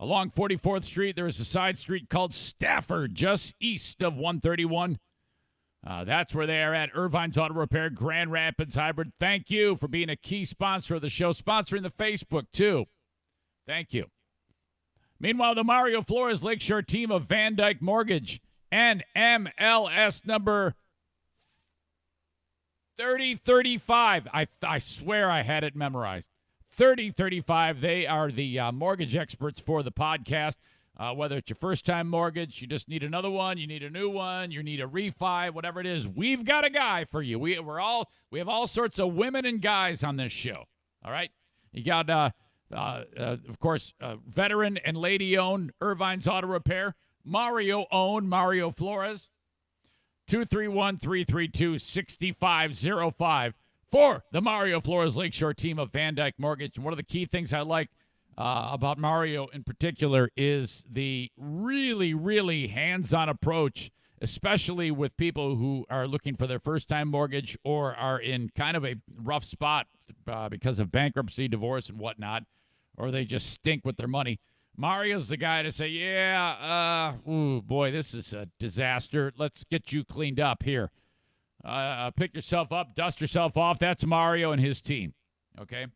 Along 44th Street, there is a side street called Stafford, just east of 131. That's where they are at. Irvine's Auto Repair, Grand Rapids Hybrid. Thank you for being a key sponsor of the show, sponsoring the Facebook, too. Thank you. Meanwhile, the Mario Flores Lakeshore team of Van Dyke Mortgage and MLS number 3035. I swear I had it memorized. 3035. They are the mortgage experts for the podcast. Whether it's your first-time mortgage, you just need another one, you need a new one, you need a refi, whatever it is, we've got a guy for you. We have all sorts of women and guys on this show. All right, you got of course veteran and lady-owned Irvine's Auto Repair, Mario-owned Mario Flores. 231-332-6505 for the Mario Flores Lakeshore team of Van Dyke Mortgage. And one of the key things I like about Mario in particular is the really, really hands-on approach, especially with people who are looking for their first-time mortgage or are in kind of a rough spot because of bankruptcy, divorce, and whatnot, or they just stink with their money. Mario's the guy to say, ooh, boy, this is a disaster. Let's get you cleaned up here. Pick yourself up, dust yourself off. That's Mario and his team, okay?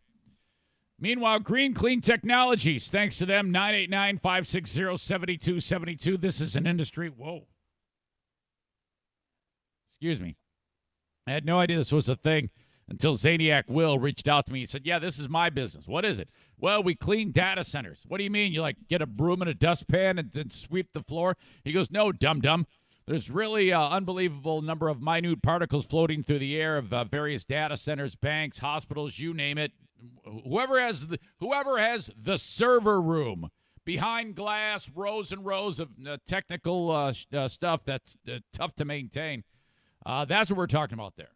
Meanwhile, Green Clean Technologies, thanks to them, 989-560-7272. This is an industry. Whoa. Excuse me. I had no idea this was a thing until Zaniac Will reached out to me. He said, yeah, this is my business. What is it? Well, we clean data centers. What do you mean? You, get a broom and a dustpan and then sweep the floor? He goes, no, dum-dum. There's really an unbelievable number of minute particles floating through the air of various data centers, banks, hospitals, you name it. Whoever has the server room behind glass, rows and rows of technical stuff that's tough to maintain. That's what we're talking about there.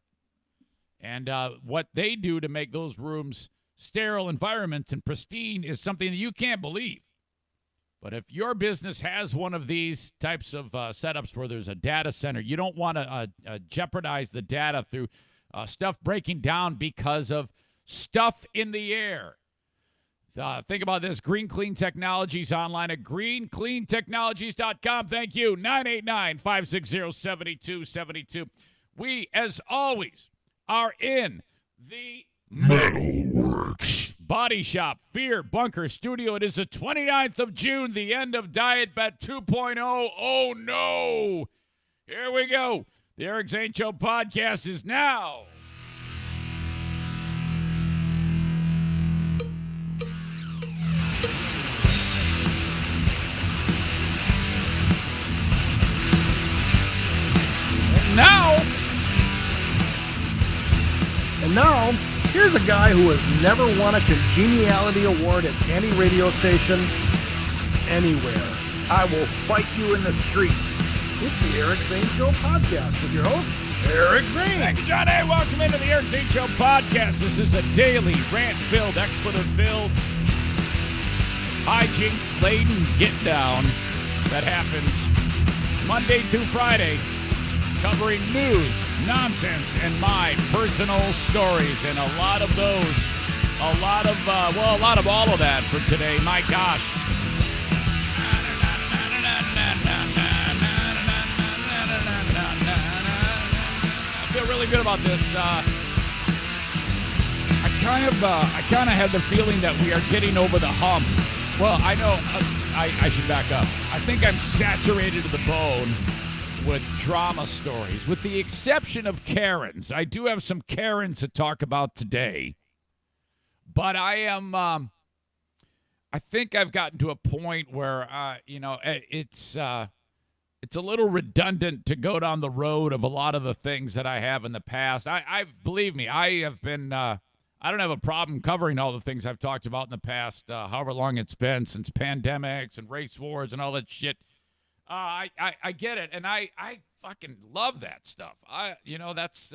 And what they do to make those rooms sterile environments and pristine is something that you can't believe. But if your business has one of these types of setups where there's a data center, you don't want to jeopardize the data through stuff breaking down because of stuff in the air. Think about this. Green Clean Technologies online at greencleantechnologies.com. Thank you. 989-560-7272. We, as always, are in the Metalworks Body Shop Fear Bunker Studio. It is the 29th of June, the end of Diet Bet 2.0. Oh, no. Here we go. The Eric Zane Show podcast is now. And now, here's a guy who has never won a congeniality award at any radio station anywhere. I will fight you in the street. It's the Eric Zane Show podcast with your host, Eric Zane. Thank you, John. Hey, welcome into the Eric Zane Show podcast. This is a daily rant-filled, expletive-filled, hijinks-laden get-down that happens Monday through Friday, covering news, nonsense, and my personal stories. And a lot of those, a lot of all of that for today. My gosh. I feel really good about this. I kind of had the feeling that we are getting over the hump. Well, I know I should back up. I think I'm saturated to the bone with drama stories, with the exception of Karens. I do have some Karens to talk about today, but I think I've gotten to a point where, it's a little redundant to go down the road of a lot of the things that I have in the past. Believe me, I have been, I don't have a problem covering all the things I've talked about in the past, however long it's been, since pandemics and race wars and all that shit. I get it, and I fucking love that stuff. It's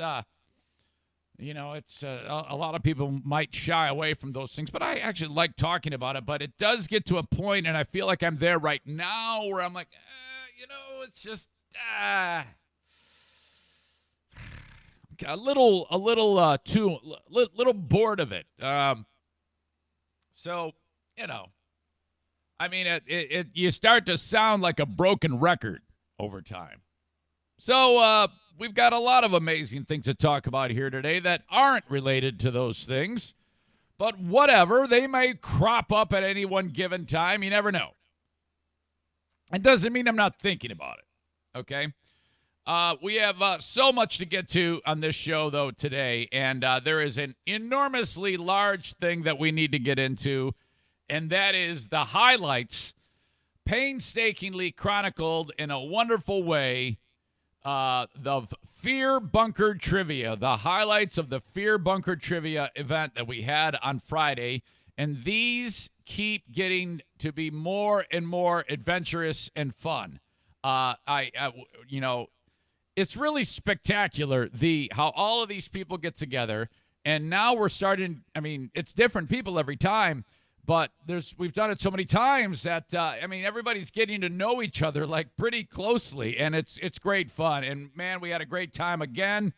a lot of people might shy away from those things, but I actually like talking about it. But it does get to a point, and I feel like I'm there right now, where I'm like, it's just a little bored of it. So I mean, you start to sound like a broken record over time. So we've got a lot of amazing things to talk about here today that aren't related to those things. But whatever, they may crop up at any one given time. You never know. It doesn't mean I'm not thinking about it, okay? We have so much to get to on this show, though, today. And there is an enormously large thing that we need to get into, and that is the highlights, painstakingly chronicled in a wonderful way, the Fear Bunker Trivia, the highlights of the Fear Bunker Trivia event that we had on Friday. And these keep getting to be more and more adventurous and fun. It's really spectacular how all of these people get together. And now we're starting, I mean, it's different people every time. But we've done it so many times that, everybody's getting to know each other, like, pretty closely, and it's great fun. And, man, we had a great time again.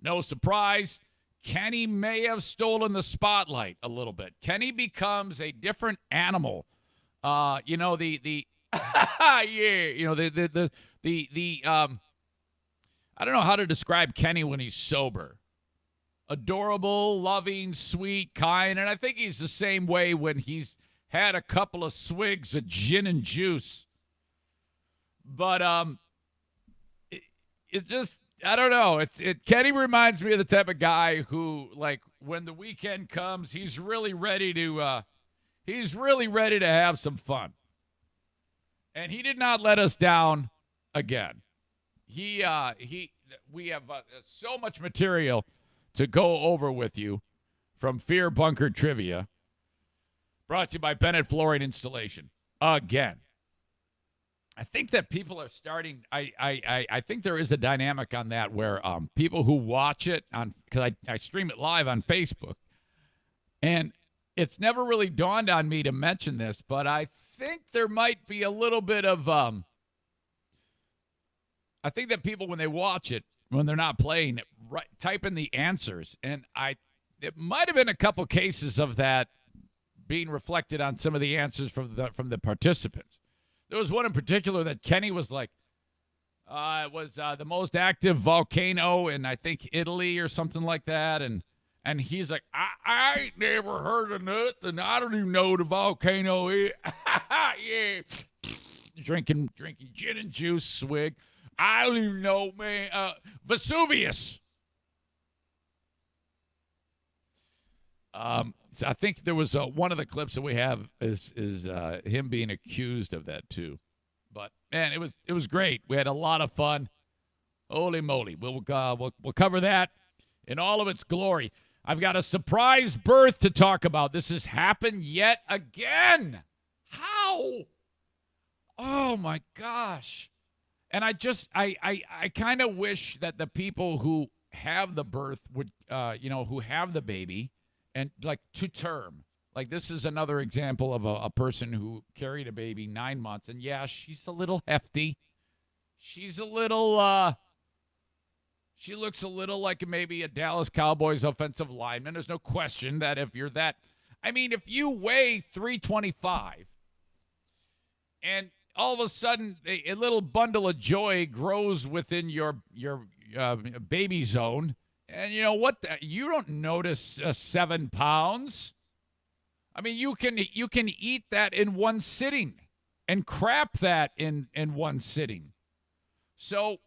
No surprise. Kenny may have stolen the spotlight a little bit. Kenny becomes a different animal. I don't know how to describe Kenny when he's sober. Adorable, loving, sweet, kind, and I think he's the same way when he's had a couple of swigs of gin and juice. But it just, I don't know. Kenny reminds me of the type of guy who, like, when the weekend comes, he's really ready to have some fun. And he did not let us down again. We have so much material to go over with you from Fear Bunker Trivia, brought to you by Bennett Flooring Installation. Again, I think that people are starting. I think there is a dynamic on that where people who watch it because I stream it live on Facebook, and it's never really dawned on me to mention this, but I think there might be a little bit of I think that people, when they watch it, when they're not playing, type in the answers. And it might have been a couple cases of that being reflected on some of the answers from the participants. There was one in particular that Kenny was like, it was the most active volcano in, I think, Italy or something like that. And he's like, I ain't never heard of nothing. I don't even know what a volcano is. Yeah. Drinking gin and juice swig. I don't even know, man. Vesuvius. So I think there was one of the clips that we have is him being accused of that too. But man, it was great. We had a lot of fun. Holy moly! We'll cover that in all of its glory. I've got a surprise birth to talk about. This has happened yet again. How? Oh my gosh! And I kind of wish that the people who have the birth would, who have the baby, and like to term. Like, this is another example of a person who carried a baby 9 months, and yeah, she's a little hefty. She's a little, she looks a little like maybe a Dallas Cowboys offensive lineman. There's no question that if you're that, if you weigh 325 and all of a sudden a little bundle of joy grows within your baby zone, and you know what? You don't notice 7 pounds. You can eat that in one sitting and crap that in one sitting. So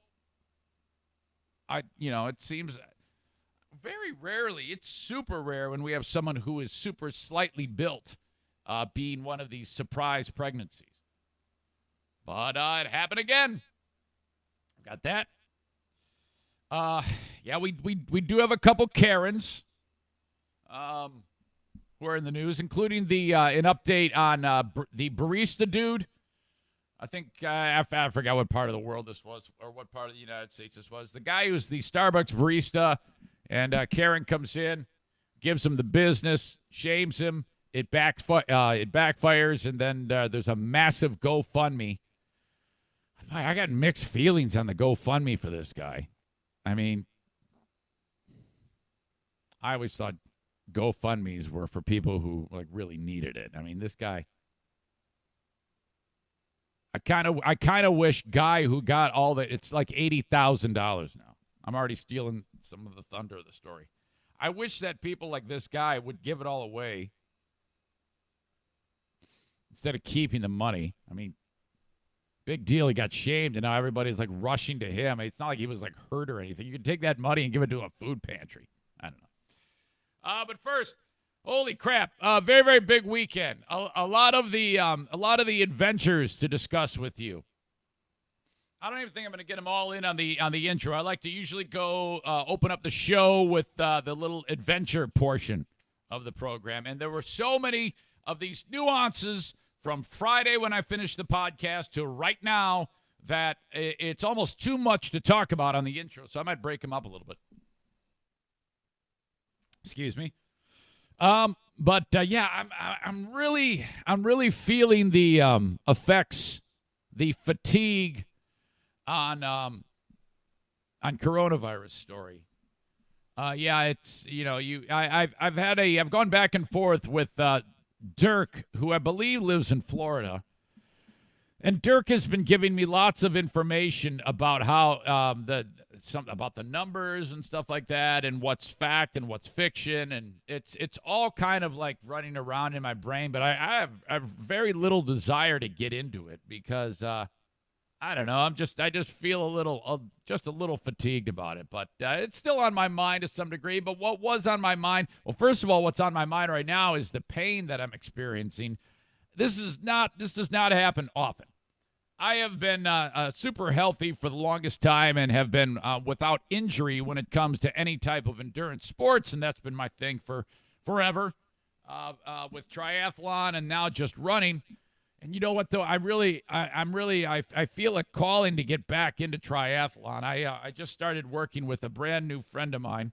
it seems very rarely, it's super rare when we have someone who is super slightly built being one of these surprise pregnancies. But it happened again. Got that. We do have a couple Karens who are in the news, including an update on the barista dude. I think I forgot what part of the world this was, or what part of the United States this was. The guy who's the Starbucks barista, and Karen comes in, gives him the business, shames him. It backfires, and then there's a massive GoFundMe. I got mixed feelings on the GoFundMe for this guy. I always thought GoFundMes were for people who like really needed it. This guy, I kind of wish guy who got all the. It's like $80,000 now. I'm already stealing some of the thunder of the story. I wish that people like this guy would give it all away instead of keeping the money. I mean, big deal. He got shamed, and now everybody's like rushing to him. It's not like he was like hurt or anything. You could take that money and give it to a food pantry. I don't know. But first, holy crap! Very very big weekend. A lot of the adventures to discuss with you. I don't even think I'm going to get them all in on the intro. I like to usually go open up the show with the little adventure portion of the program, and there were so many of these nuances from Friday when I finished the podcast to right now that it's almost too much to talk about on the intro. So I might break them up a little bit. Excuse me. But yeah, I'm really feeling the effects, the fatigue on coronavirus story. Yeah, it's I've gone back and forth with Dirk, who I believe lives in Florida. And Dirk has been giving me lots of information about how about the numbers and stuff like that, and what's fact and what's fiction, and it's all kind of like running around in my brain. But I have very little desire to get into it because I don't know. I just feel a little fatigued about it. But it's still on my mind to some degree. But what was on my mind? Well, first of all, what's on my mind right now is the pain that I'm experiencing. This does not happen often. I have been super healthy for the longest time and have been without injury when it comes to any type of endurance sports, and that's been my thing for forever with triathlon and now just running. And you know what, though? I feel a calling to get back into triathlon. I just started working with a brand new friend of mine,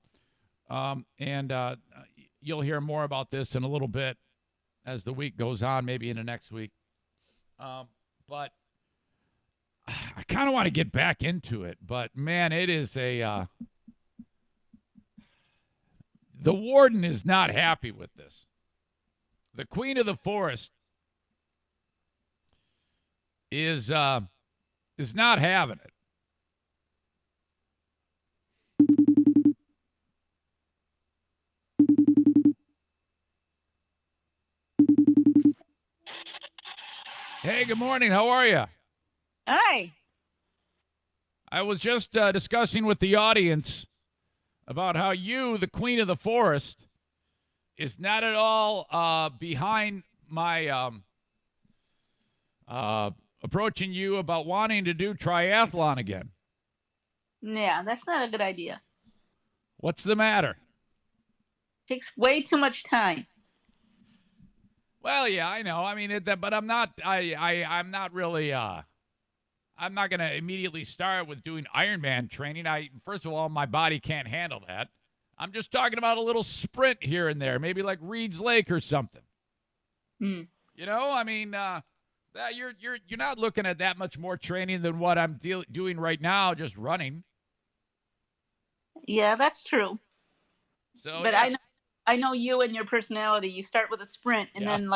and you'll hear more about this in a little bit as the week goes on, maybe into next week. But I kind of want to get back into it. But, man, it is the warden is not happy with this. The queen of the forest is not having it. Hey, good morning. How are you? Hi. I was just discussing with the audience about how you, the queen of the forest, is not at all behind my approaching you about wanting to do triathlon again. Yeah, that's not a good idea. What's the matter? Takes way too much time. Well, yeah, I know. I mean, but I'm not. I'm not really. I'm not going to immediately start with doing Ironman training. First of all, my body can't handle that. I'm just talking about a little sprint here and there, maybe like Reed's Lake or something. Hmm. You know, I mean, that you're not looking at that much more training than what I'm doing right now, just running. Yeah, that's true. So, but yeah. I know you and your personality. You start with a sprint and then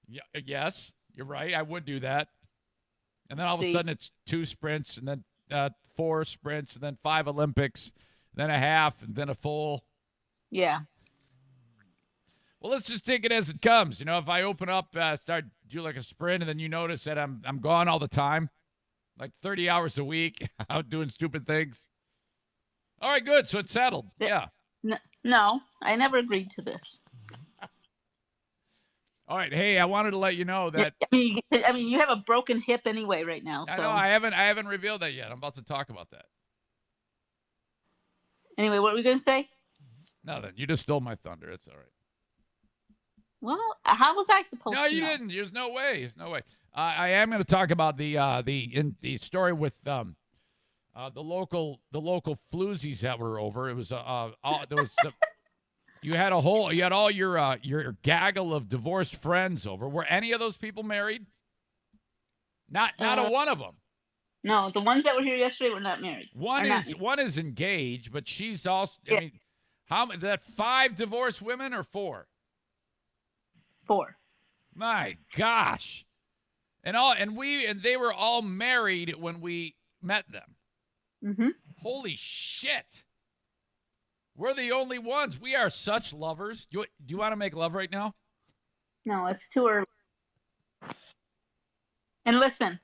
Yeah, yes, you're right. I would do that. And then all of a sudden it's 2 sprints and then 4 sprints and then 5 Olympics, then a half and then a full. Yeah. Well, let's just take it as it comes. You know, if I open up, start do like a sprint, and then you notice that I'm gone all the time, like 30 hours a week, out doing stupid things. All right, good. So it's settled. Yeah. No, I never agreed to this. All right. Hey, I wanted to let you know that. I mean, you have a broken hip anyway right now. So. I know. I haven't revealed that yet. I'm about to talk about that. Anyway, what were we going to say? Nothing. You just stole my thunder. It's all right. Well, how was I supposed to? No, you didn't. There's no way. There's no way. I am going to talk about the story with the local floozies that were over. It was there was you had all your gaggle of divorced friends over. Were any of those people married? Not a one of them. No, the ones that were here yesterday were not married. One is engaged, but she's also. Yeah. I mean, is that 5 divorced women or 4? 4. My gosh. and they were all married when we met them. Mm-hmm. Holy shit. We're the only ones. We are such lovers. Do you want to make love right now? No, it's too early. And listen.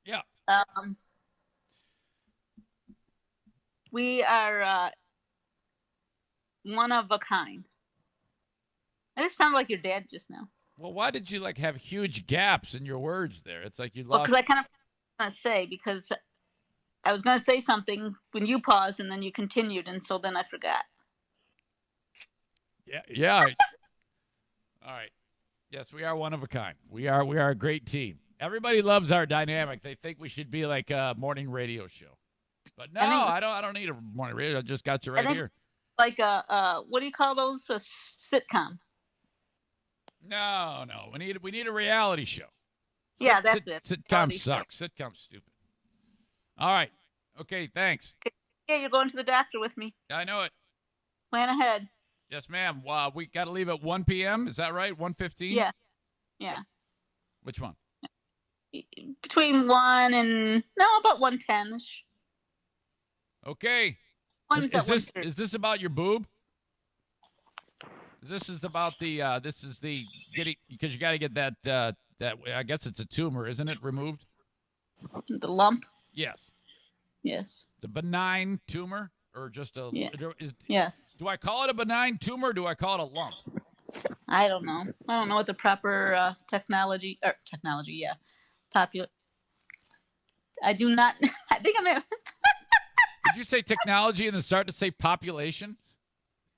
Yeah. We are one of a kind. I just sound like your dad just now. Well, why did you have huge gaps in your words there? It's like you Well, lost. because I kind of want to say, because I was going to say something when you paused and then you continued, and so then I forgot. Yeah. All right. Yes, we are one of a kind. We are a great team. Everybody loves our dynamic. They think we should be like a morning radio show. But no, I don't need a morning radio. I just got you right here. Like what do you call those? A sitcom. No. We need a reality show. Yeah, that's it. Sitcoms suck. Sitcoms stupid. All right. Okay, thanks. Yeah, you're going to the doctor with me. I know it. Plan ahead. Yes, ma'am. We got to leave at 1 p.m. Is that right? 1:15? Yeah. Which one? Between 1 and about 1:10ish. Okay. Is this about your boob? This is about the getting, because you got to get that I guess it's a tumor, isn't it, removed? The lump? Yes. Yes. The benign tumor, or just a? Yeah. Yes. Do I call it a benign tumor? Or do I call it a lump? I don't know. I don't know what the proper technology. Yeah. I do not. I think I'm. Did you say technology and then start to say population?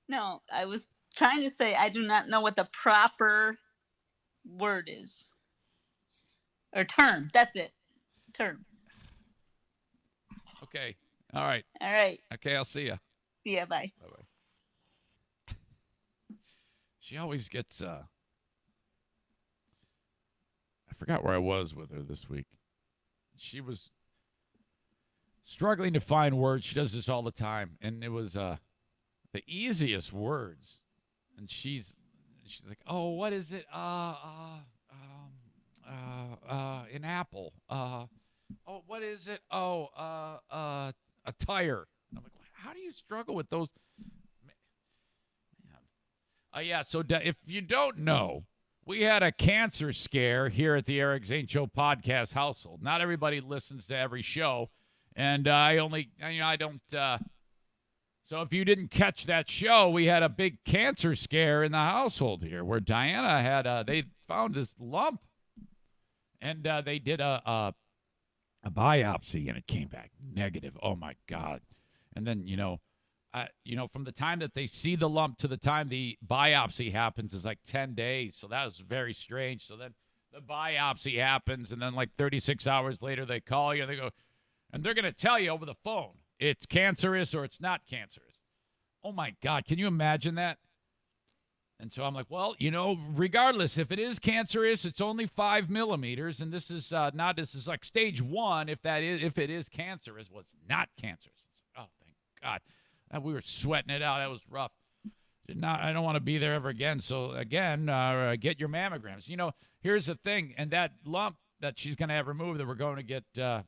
No, I was trying to say I do not know what the proper word is. Or term. That's it. Term. Okay. All right. Okay, I'll see you. See ya. Bye. Bye-bye. She always gets, I forgot where I was with her this week. She was struggling to find words. She does this all the time. And it was the easiest words. And she's like, oh, what is it? An apple. Oh, what is it? Oh, a tire. I'm like, how do you struggle with those? Man. Yeah, so if you don't know, we had a cancer scare here at the Eric Zane Show podcast household. Not everybody listens to every show, and I don't. So if you didn't catch that show, we had a big cancer scare in the household here, where Diana had they found this lump, and they did a biopsy, and it came back negative. Oh my God! And then from the time that they see the lump to the time the biopsy happens is like 10 days. So that was very strange. So then the biopsy happens, and then like 36 hours later they call you and they go, and they're going to tell you over the phone it's cancerous or it's not cancerous. Oh my God, can you imagine that? And so I'm like, well, regardless, if it is cancerous, it's only 5 millimeters, and this is this is like stage 1. If it is cancerous, well, it's not cancerous. Oh, thank God. We were sweating it out. That was rough. I don't want to be there ever again. So again, get your mammograms. Here's the thing, and that lump that she's going to have removed that we're going to get the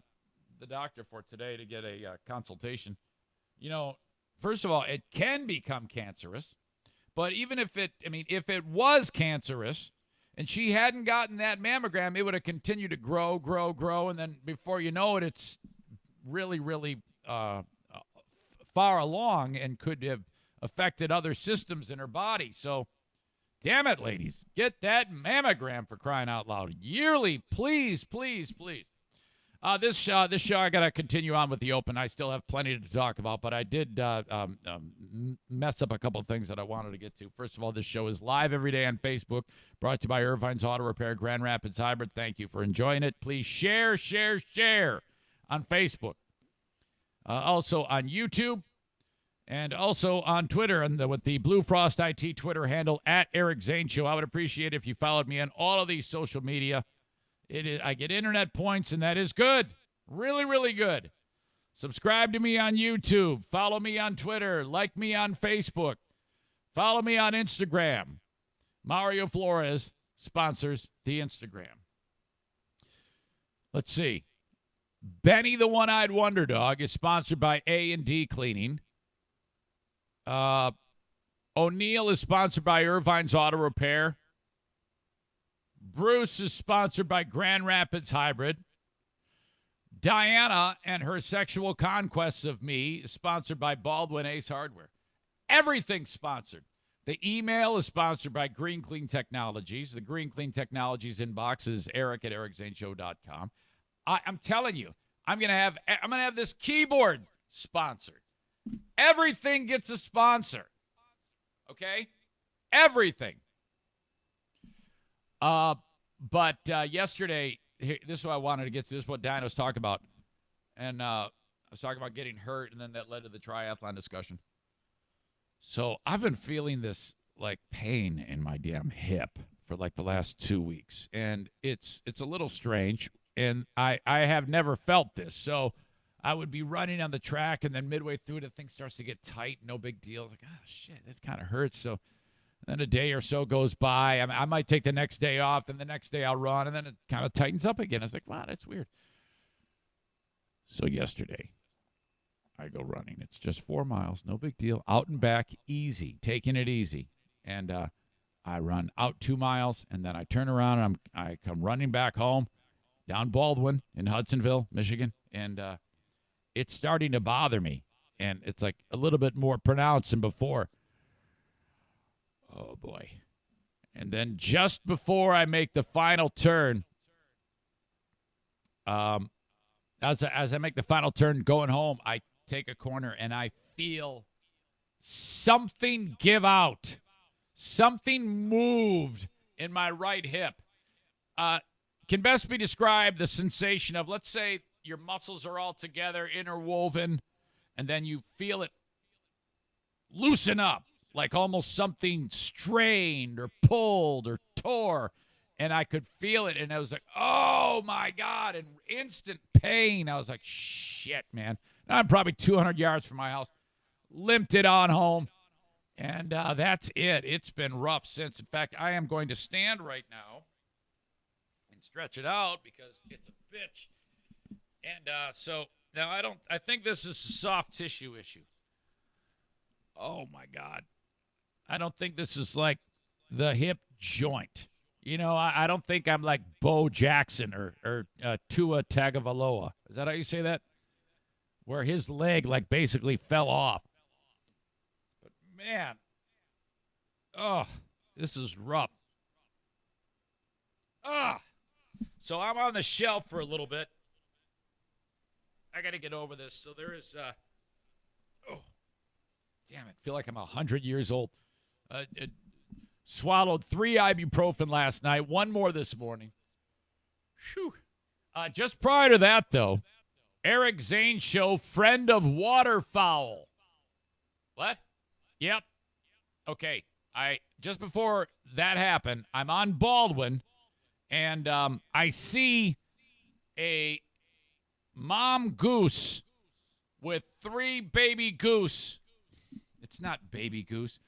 doctor for today to get a consultation. First of all, it can become cancerous. But even if it was cancerous and she hadn't gotten that mammogram, it would have continued to grow. And then before you know it, it's really, really far along and could have affected other systems in her body. So, damn it, ladies, get that mammogram, for crying out loud. Yearly, please, please, please. This show, I got to continue on with the open. I still have plenty to talk about, but I did mess up a couple of things that I wanted to get to. First of all, this show is live every day on Facebook, brought to you by Irvine's Auto Repair, Grand Rapids Hybrid. Thank you for enjoying it. Please share on Facebook. Also on YouTube, and also on Twitter, and with the Blue Frost IT Twitter handle, at Eric Zane Show. I would appreciate it if you followed me on all of these social media. I get internet points, and that is good. Really, really good. Subscribe to me on YouTube. Follow me on Twitter. Like me on Facebook. Follow me on Instagram. Mario Flores. sponsors the Instagram. Let's see. Benny the One-Eyed Wonder Dog is sponsored by A&D Cleaning. O'Neill is sponsored by Irvine's Auto Repair. Bruce is sponsored by Grand Rapids Hybrid. Diana and her sexual conquests of me is sponsored by Baldwin Ace Hardware. Everything's sponsored. The email is sponsored by Green Clean Technologies. The Green Clean Technologies inbox is eric@ericzaneshow.com. I'm telling you, I'm gonna have this keyboard sponsored. Everything gets a sponsor. Okay? Everything. But yesterday, this is what I wanted to get to. This is what Diana was talking about. And I was talking about getting hurt, and then that led to the triathlon discussion. So I've been feeling this, like, pain in my damn hip for, like, the last 2 weeks. And it's a little strange, and I have never felt this. So I would be running on the track, and then midway through, the thing starts to get tight. No big deal. Like, oh, shit, this kind of hurts. So then a day or so goes by. I might take the next day off, then the next day I'll run, and then it kind of tightens up again. I was like, wow, that's weird. So yesterday, I go running. It's just 4 miles, no big deal. Out and back, easy, taking it easy. And I run out 2 miles, and then I turn around, and I come running back home down Baldwin in Hudsonville, Michigan, and it's starting to bother me. And it's like a little bit more pronounced than before. Oh, boy. And then just before I make the final turn, as I make the final turn going home, I take a corner, and I feel something give out. Something moved in my right hip. Can best be described the sensation of, let's say your muscles are all together, interwoven, and then you feel it loosen up. Like almost something strained or pulled or tore, and I could feel it, and I was like, oh, my God, and instant pain. I was like, shit, man. Now I'm probably 200 yards from my house. Limped it on home, and that's it. It's been rough since. In fact, I am going to stand right now and stretch it out because it's a bitch. And so now I think this is a soft tissue issue. Oh, my God. I don't think this is like the hip joint. You know, I don't think I'm like Bo Jackson or Tua Tagovailoa. Is that how you say that? Where his leg like basically fell off. But man, oh, this is rough. So I'm on the shelf for a little bit. I got to get over this. So there is, oh, damn it. I feel like I'm 100 years old. Swallowed 3 ibuprofen last night, 1 more this morning. Whew. Just prior to that, though, Eric Zane show, friend of waterfowl. What? Yep. Okay. Just before that happened, I'm on Baldwin, and I see a mom goose with 3 baby goose. It's not baby goose.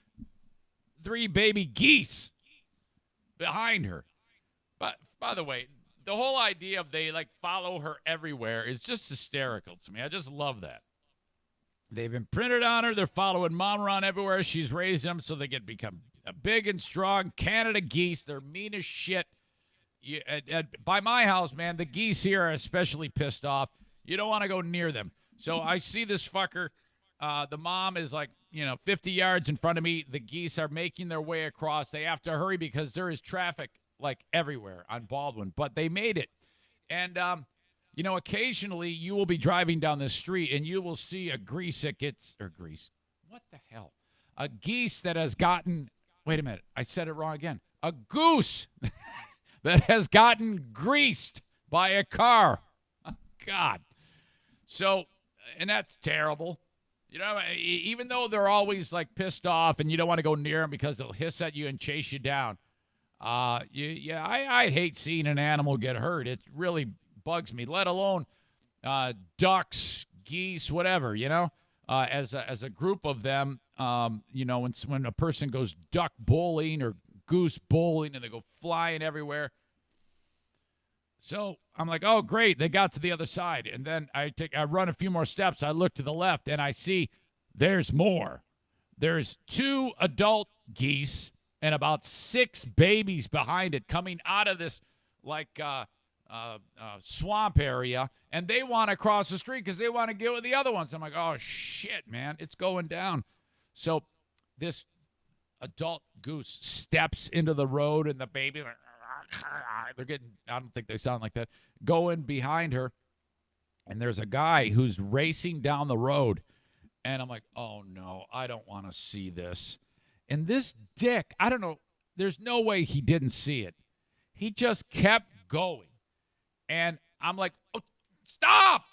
3 baby geese behind her. But by the way, the whole idea of they like follow her everywhere is just hysterical to me. I just love that. They've imprinted on her. They're following mom around everywhere. She's raised them so they can become big and strong. Canada geese, they're mean as shit. By my house, man, the geese here are especially pissed off. You don't want to go near them. So I see this fucker. The mom is like, 50 yards in front of me. The geese are making their way across. They have to hurry because there is traffic like everywhere on Baldwin, but they made it. And, occasionally you will be driving down the street and you will see a geese. What the hell? A geese that has gotten, wait a minute, I said it wrong again. A goose that has gotten greased by a car. Oh, God. So, and that's terrible. Even though they're always like pissed off and you don't want to go near them because they'll hiss at you and chase you down. I hate seeing an animal get hurt. It really bugs me, let alone ducks, geese, whatever, as a group of them, when a person goes duck bowling or goose bowling, and they go flying everywhere. So I'm like, oh, great. They got to the other side. And then I run a few more steps. I look to the left, and I see there's more. There's 2 adult geese and about 6 babies behind it coming out of this, swamp area, and they want to cross the street because they want to get with the other ones. I'm like, oh, shit, man. It's going down. So this adult goose steps into the road, and the baby, they're getting, I don't think they sound like that, going behind her. And there's a guy who's racing down the road. And I'm like, oh, no, I don't want to see this. And this dick, I don't know, there's no way he didn't see it. He just kept going. And I'm like, oh, stop.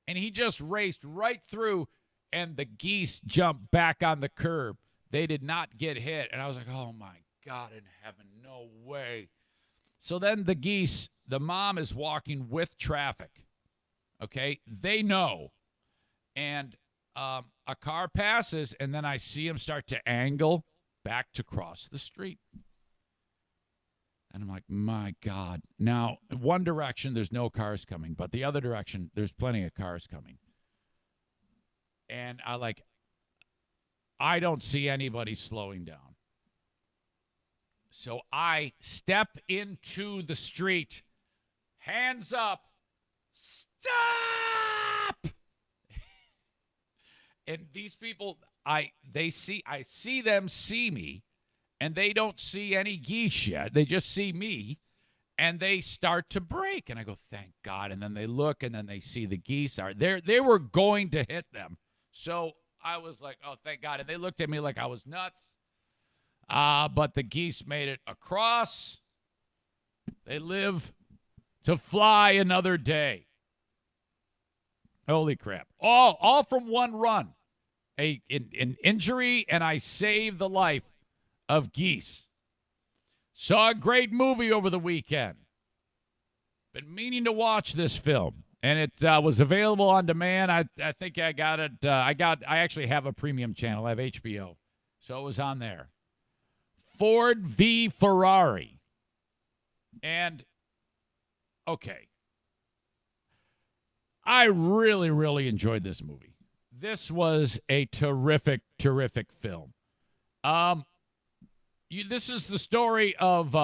And he just raced right through, and the geese jumped back on the curb. They did not get hit. And I was like, oh, my God in heaven, no way. So then the geese, the mom is walking with traffic. Okay, they know. And a car passes, and then I see him start to angle back to cross the street. And I'm like, my God. Now, one direction, there's no cars coming, but the other direction, there's plenty of cars coming. And I don't see anybody slowing down. So I step into the street, hands up, stop! And these people, I see them see me, and they don't see any geese yet. They just see me, and they start to brake. And I go, thank God. And then they look, and then they see the geese are there. They were going to hit them. So I was like, oh, thank God. And they looked at me like I was nuts. But the geese made it across. They live to fly another day. Holy crap. All from one run. An injury, and I saved the life of geese. Saw a great movie over the weekend. Been meaning to watch this film, and it was available on demand. I think I got it. I actually have a premium channel. I have HBO, so it was on there. Ford v. Ferrari. And, okay. I really, really enjoyed this movie. This was a terrific, terrific film. This is the story of,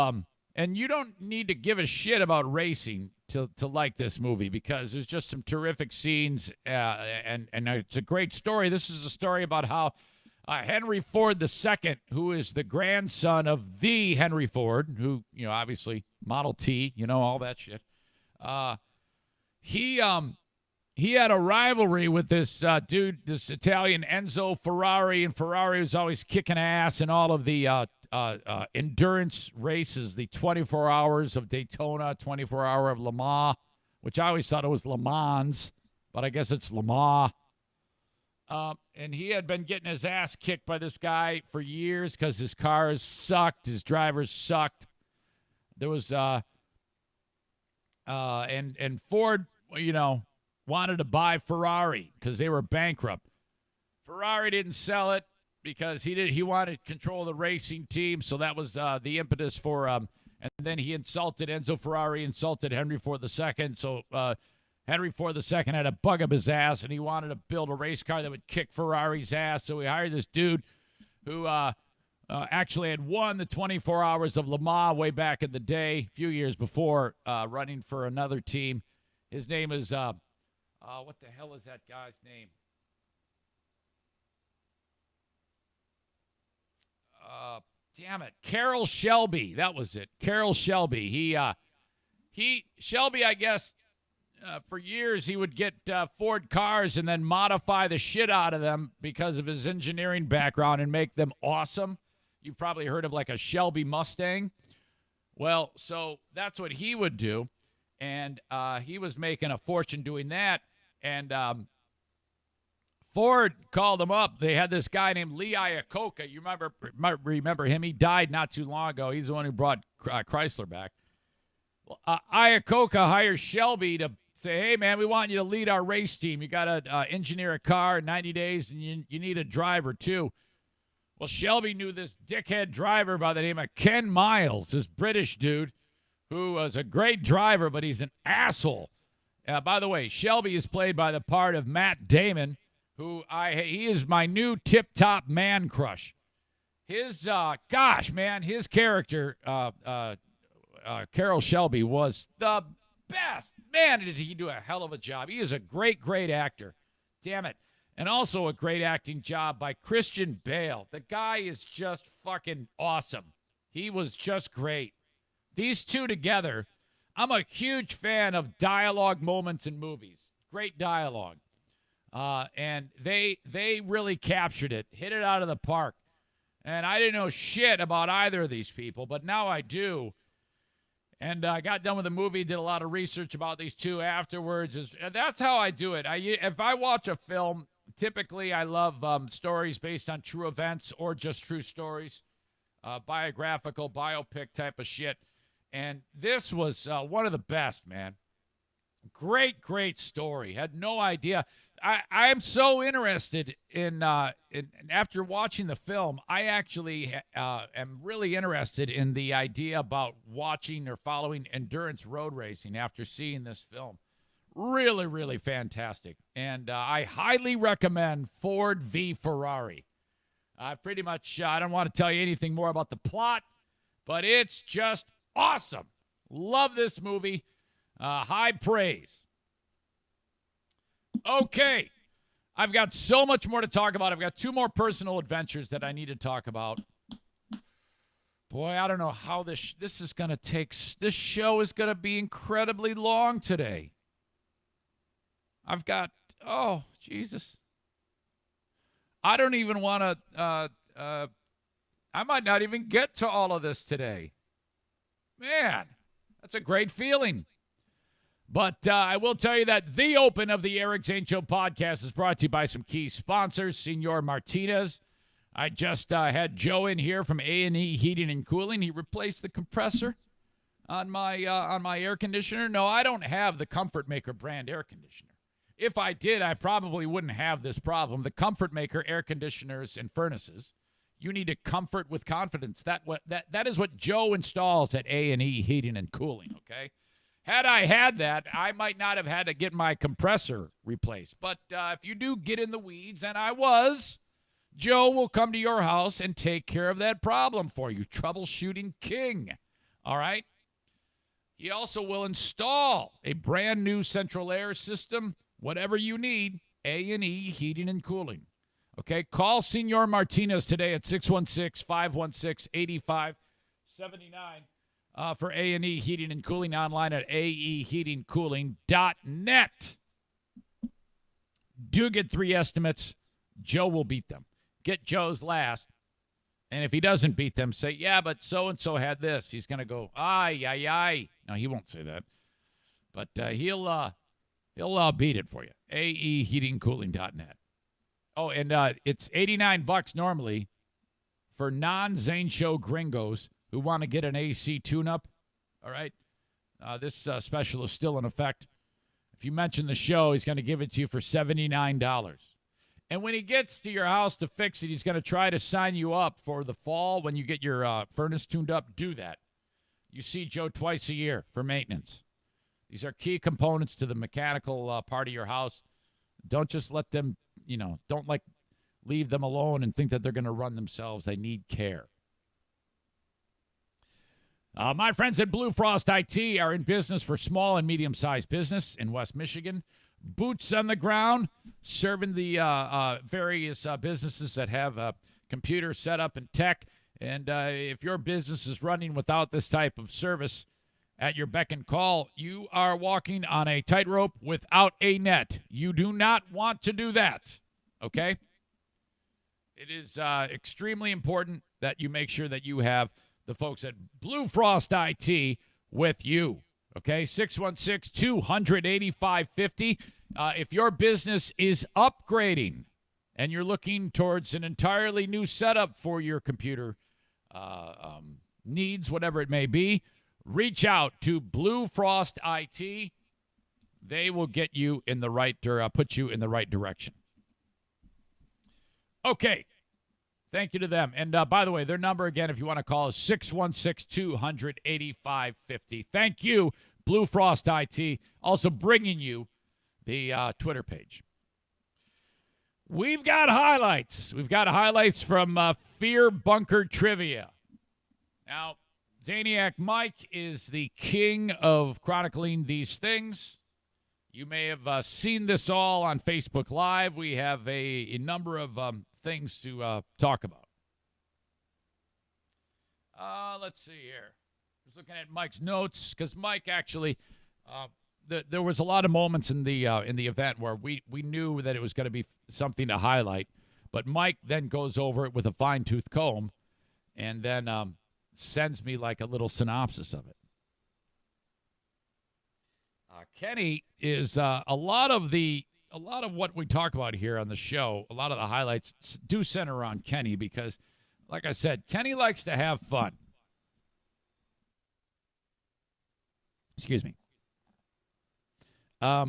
and you don't need to give a shit about racing to like this movie, because there's just some terrific scenes, and it's a great story. This is a story about how Henry Ford II, who is the grandson of the Henry Ford, who, obviously Model T, all that shit. He had a rivalry with this dude, this Italian Enzo Ferrari, and Ferrari was always kicking ass in all of the endurance races, the 24 hours of Daytona, 24 hour of Le Mans, which I always thought it was Le Mans, but I guess it's Le Mans. And he had been getting his ass kicked by this guy for years because his cars sucked, his drivers sucked. There was and Ford, wanted to buy Ferrari because they were bankrupt. Ferrari didn't sell it because he wanted control of the racing team, so that was the impetus for and then he insulted Enzo Ferrari, insulted Henry Ford II, so Henry Ford II had a bug up his ass, and he wanted to build a race car that would kick Ferrari's ass, so he hired this dude who actually had won the 24 hours of Le Mans way back in the day, a few years before, running for another team. His name is what the hell is that guy's name? Damn it. Carroll Shelby. That was it. Carroll Shelby. Shelby, I guess, for years he would get Ford cars and then modify the shit out of them because of his engineering background and make them awesome. You've probably heard of like a Shelby Mustang. Well, so that's what he would do. And he was making a fortune doing that. And Ford called him up. They had this guy named Lee Iacocca. You remember him? He died not too long ago. He's the one who brought Chrysler back. Well, Iacocca hires Shelby to say, hey, man, we want you to lead our race team. You got to engineer a car in 90 days, and you need a driver, too. Well, Shelby knew this dickhead driver by the name of Ken Miles, this British dude who was a great driver, but he's an asshole. By the way, Shelby is played by the part of Matt Damon, he is my new tip-top man crush. His, his character, Carroll Shelby, was the best. Man, did he do a hell of a job. He is a great, great actor. Damn it. And also a great acting job by Christian Bale. The guy is just fucking awesome. He was just great. These two together, I'm a huge fan of dialogue moments in movies. Great dialogue. And they really captured it, hit it out of the park. And I didn't know shit about either of these people, but now I do. And I got done with the movie, did a lot of research about these two afterwards. That's how I do it. If I watch a film, typically I love stories based on true events or just true stories, biographical, biopic type of shit. And this was one of the best, man. Great, great story. Had no idea. I'm so interested in after watching the film, I actually am really interested in the idea about watching or following endurance road racing after seeing this film. Really, really fantastic. And I highly recommend Ford v. Ferrari. Pretty much, I don't want to tell you anything more about the plot, but it's just awesome. Love this movie. High praise. Okay. I've got so much more to talk about. I've got two more personal adventures that I need to talk about. Boy, I don't know how this is going to take. This show is going to be incredibly long today. I've got, oh, Jesus. I don't even want to, I might not even get to all of this today. Man, that's a great feeling. But I will tell you that the open of the Eric Zane Show podcast is brought to you by some key sponsors. Senor Martinez. I just had Joe in here from A&E Heating and Cooling. He replaced the compressor on my air conditioner. No, I don't have the Comfort Maker brand air conditioner. If I did, I probably wouldn't have this problem. The Comfort Maker air conditioners and furnaces, you need to comfort with confidence. That is what Joe installs at A&E Heating and Cooling, okay? Had I had that, I might not have had to get my compressor replaced. But if you do get in the weeds, and I was, Joe will come to your house and take care of that problem for you. Troubleshooting king, all right? He also will install a brand new central air system, whatever you need, A&E Heating and Cooling. Okay, call Senor Martinez today at 616-516-8579 for A&E Heating and Cooling, online at aeheatingcooling.net. Do get 3 estimates. Joe will beat them. Get Joe's last. And if he doesn't beat them, say, yeah, but so-and-so had this. He's going to go, ay. No, he won't say that. But he'll beat it for you. aeheatingcooling.net. Oh, and it's $89 normally for non-Zane Show gringos who want to get an AC tune-up. All right? This special is still in effect. If you mention the show, he's going to give it to you for $79. And when he gets to your house to fix it, he's going to try to sign you up for the fall when you get your furnace tuned up. Do that. You see Joe twice a year for maintenance. These are key components to the mechanical part of your house. Don't just let them, don't leave them alone and think that they're going to run themselves. They need care. My friends at Blue Frost IT are in business for small and medium-sized business in West Michigan. Boots on the ground, serving the various businesses that have computer setup and tech. And if your business is running without this type of service at your beck and call, you are walking on a tightrope without a net. You do not want to do that, okay? It is extremely important that you make sure that you have the folks at Blue Frost IT with you, okay? 616-200-8550. If your business is upgrading and you're looking towards an entirely new setup for your computer needs, whatever it may be, reach out to Blue Frost IT. They will get you in the right, put you in the right direction. Okay. Thank you to them. And by the way, their number again, if you want to call, is 616-200-8550. Thank you, Blue Frost IT, also bringing you the Twitter page. We've got highlights. We've got highlights from Fear Bunker Trivia. Now, Zaniac Mike is the king of chronicling these things. You may have seen this all on Facebook Live. We have a number of things to talk about. Let's see here. Just looking at Mike's notes, because Mike actually, there was a lot of moments in the event where we knew that it was going to be something to highlight, but Mike then goes over it with a fine-tooth comb, and then sends me like a little synopsis of it. Kenny is a lot of what we talk about here on the show. A lot of the highlights do center around Kenny because, like I said, Kenny likes to have fun. Excuse me. I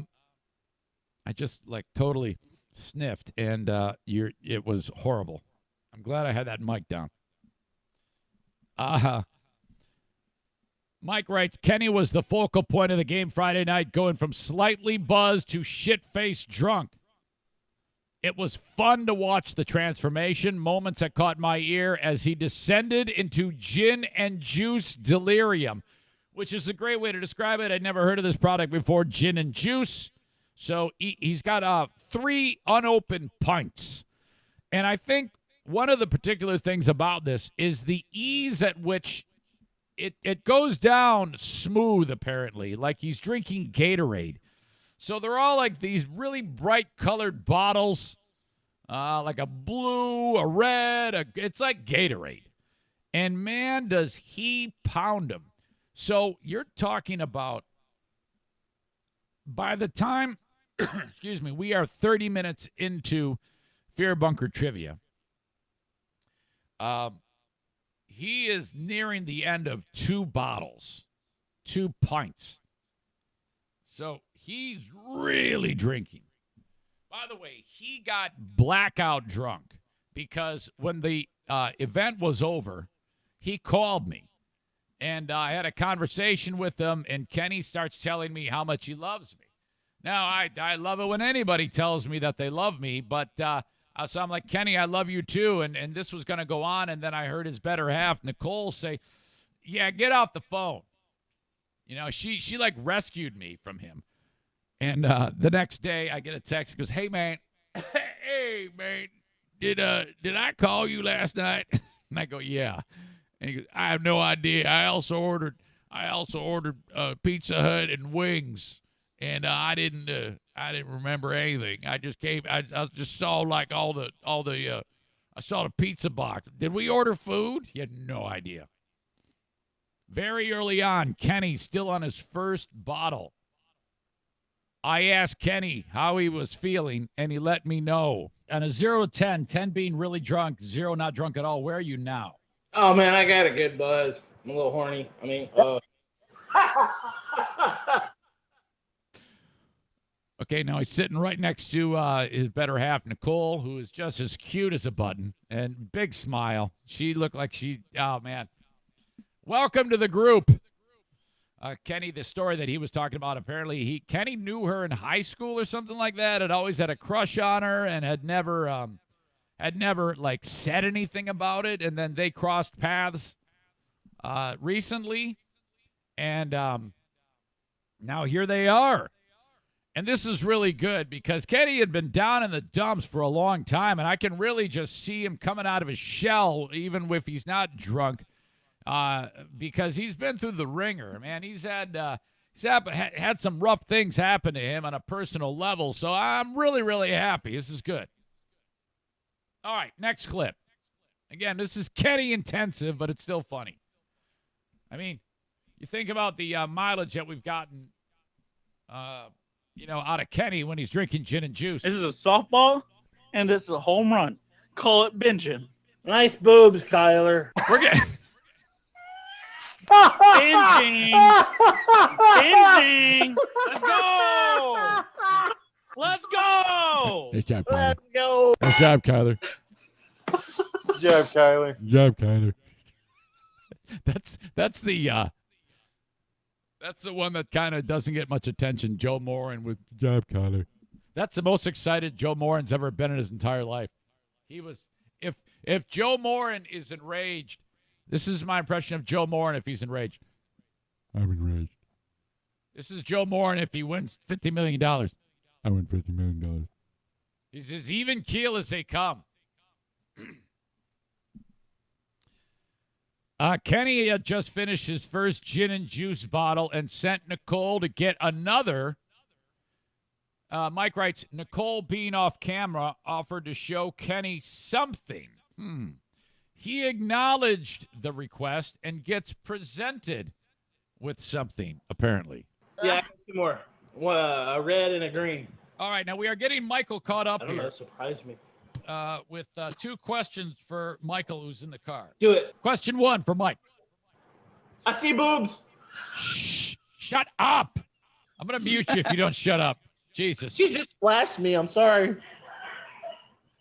just like totally sniffed, and it was horrible. I'm glad I had that mic down. Mike writes, Kenny was the focal point of the game Friday night, going from slightly buzzed to shit-faced drunk. It was fun to watch the transformation, moments that caught my ear as he descended into gin and juice delirium, which is a great way to describe it. I'd never heard of this product before, gin and juice. So he's got 3 unopened pints. And I think one of the particular things about this is the ease at which it goes down smooth, apparently, like he's drinking Gatorade. So they're all like these really bright-colored bottles, like a blue, a red. It's like Gatorade. And, man, does he pound them. So you're talking about, by the time, excuse me, we are 30 minutes into Fear Bunker Trivia, he is nearing the end of 2 bottles, 2 pints. So he's really drinking. By the way, he got blackout drunk because when the event was over, he called me. And I had a conversation with him, and Kenny starts telling me how much he loves me. Now, I love it when anybody tells me that they love me, but so I'm like, Kenny, I love you too, and this was going to go on, and then I heard his better half, Nicole, say, yeah, get off the phone. You know, she like rescued me from him. And the next day, I get a text. He goes, hey, man, did I call you last night? And I go, yeah. And he goes, I have no idea. I also ordered Pizza Hut and wings, and I didn't remember anything. I just came. I just saw like all the. I saw the pizza box. Did we order food? He had no idea. Very early on, Kenny's still on his first bottle. I asked Kenny how he was feeling, and he let me know. On a 0 to 10, 10 being really drunk, 0 not drunk at all, where are you now? Oh, man, I got a good buzz. I'm a little horny. I mean, Okay, now he's sitting right next to his better half, Nicole, who is just as cute as a button, and big smile. She looked like oh, man. Welcome to the group. Kenny, the story that he was talking about, apparently Kenny knew her in high school or something like that, had always had a crush on her, and had never like said anything about it, and then they crossed paths recently, and now here they are. And this is really good because Kenny had been down in the dumps for a long time, and I can really just see him coming out of his shell, even if he's not drunk, because he's been through the ringer, man. He's had some rough things happen to him on a personal level, so I'm really, really happy. This is good. All right, next clip. Again, this is Kenny intensive, but it's still funny. I mean, you think about the mileage that we've gotten, out of Kenny when he's drinking gin and juice. This is a softball, and this is a home run. Call it binging. Nice boobs, Kyler. We're getting... Binging. Binging. Let's go. Let's go. Nice job, Kyler. let's go. Nice job, Kyler. job, Kyler. Good job, Kyler. That's the one that kind of doesn't get much attention. Joe Moran with good job, Kyler. That's the most excited Joe Moran's ever been in his entire life. He was if Joe Moran is enraged, this is my impression of Joe Moran if he's enraged. I'm enraged. This is Joe Moran if he wins $50 million. I win $50 million. He's as even keel as they come. Kenny had just finished his first gin and juice bottle and sent Nicole to get another. Mike writes, Nicole, being off camera, offered to show Kenny something. He acknowledged the request and gets presented with something, apparently. Yeah, I got two more. A red and a green. All right, now we are getting Michael caught up I don't know. here Surprise me. with two questions for Michael, who's in the car. Do it. Question one for Mike. I see boobs. Shh, shut up. I'm going to mute you if you don't shut up. Jesus. She just flashed me. I'm sorry.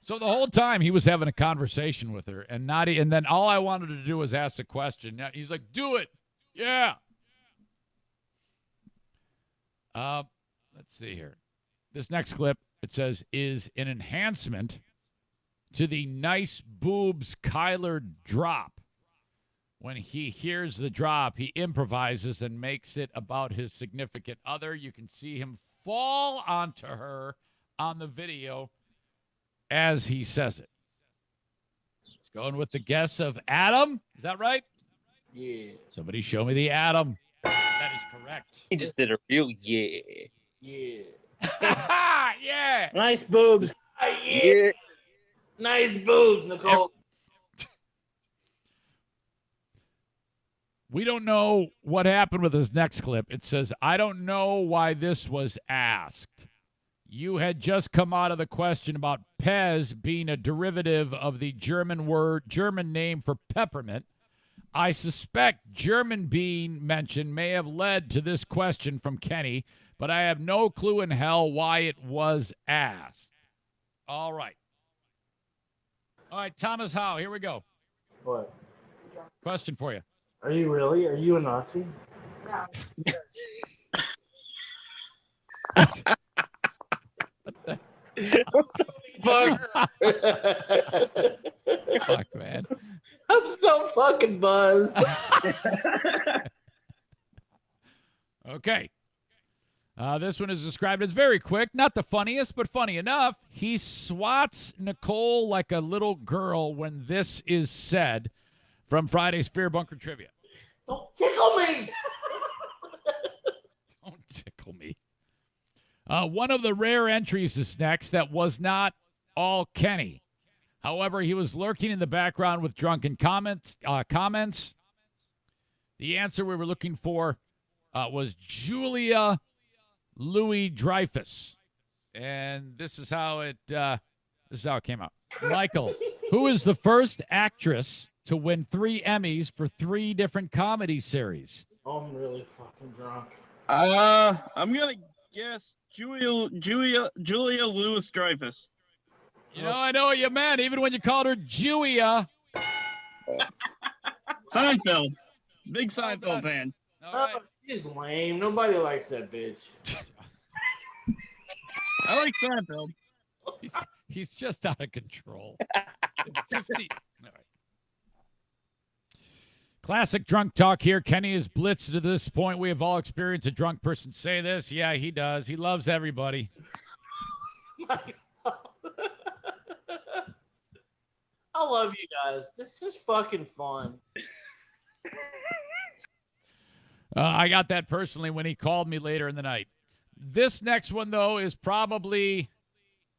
So the whole time he was having a conversation with her, and then all I wanted to do was ask a question. He's like, do it. Yeah. Let's see here. This next clip, it says, is an enhancement to the nice boobs Kyler drop. When he hears the drop, he improvises and makes it about his significant other. You can see him fall onto her on the video as he says it. It's going with the guess of Adam. Is that right? Yeah. Somebody show me the Adam. That is correct. He just did a real yeah. Yeah. Yeah. Nice boobs. Yeah. Nice boobs, Nicole. We don't know what happened with his next clip. It says, I don't know why this was asked. You had just come out of the question about Pez being a derivative of the German name for peppermint. I suspect German being mentioned may have led to this question from Kenny, but I have no clue in hell why it was asked. All right. All right, Thomas Howe, here we go. What? Question for you. Are you really? Are you a Nazi? Fuck. Fuck, man. I'm so fucking buzzed. Okay. This one is described as very quick. Not the funniest, but funny enough. He swats Nicole like a little girl when this is said from Friday's Fear Bunker Trivia. Don't tickle me. Don't tickle me. One of the rare entries is next that was not all Kenny. However, he was lurking in the background with drunken comments. The answer we were looking for was Julia Louis-Dreyfus. And this is how it came out. Michael, who is the first actress to win 3 Emmys for 3 different comedy series? I'm really fucking drunk. I'm gonna guess Julia Louis-Dreyfus. You know, I know what you meant, even when you called her Julia. Seinfeld. Big Seinfeld fan. All right. Oh, she's lame. Nobody likes that bitch. I like Seinfeld. He's just out of control. All right. Classic drunk talk here. Kenny is blitzed to this point. We have all experienced a drunk person say this. Yeah, he does. He loves everybody. I love you guys. This is fucking fun. I got that personally when he called me later in the night. This next one, though, is probably,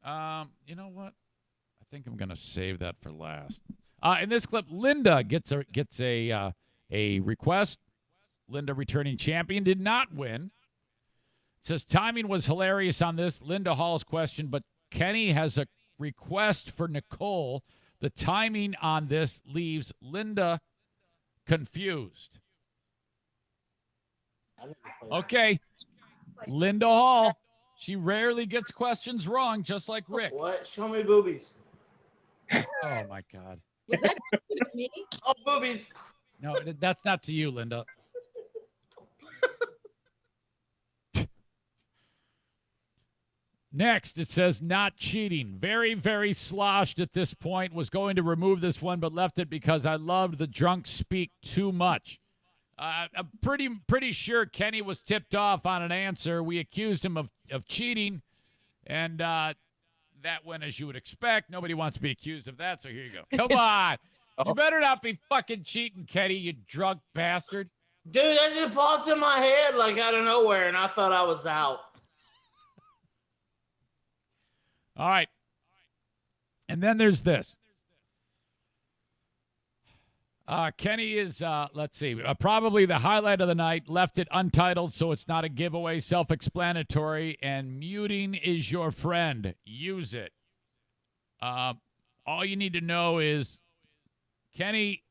you know what? I think I'm going to save that for last. In this clip, Linda gets a request. Linda, returning champion, did not win. It says timing was hilarious on this Linda Hall's question, but Kenny has a request for Nicole. The timing on this leaves Linda confused. Okay, Linda Hall. She rarely gets questions wrong, just like Rick. What? Show me boobies. Oh, my God. Was that to me? Oh, boobies. No, that's not to you, Linda. Next, it says not cheating. Very, very sloshed at this point. Was going to remove this one, but left it because I loved the drunk speak too much. I'm pretty sure Kenny was tipped off on an answer. We accused him of cheating, and that went as you would expect. Nobody wants to be accused of that, so here you go. Come on. You better not be fucking cheating, Kenny, you drunk bastard. Dude, that just popped in my head like out of nowhere, and I thought I was out. All right. And then there's this. Kenny is, let's see, probably the highlight of the night. Left it untitled, so it's not a giveaway. Self-explanatory. And muting is your friend. Use it. All you need to know is Kenny,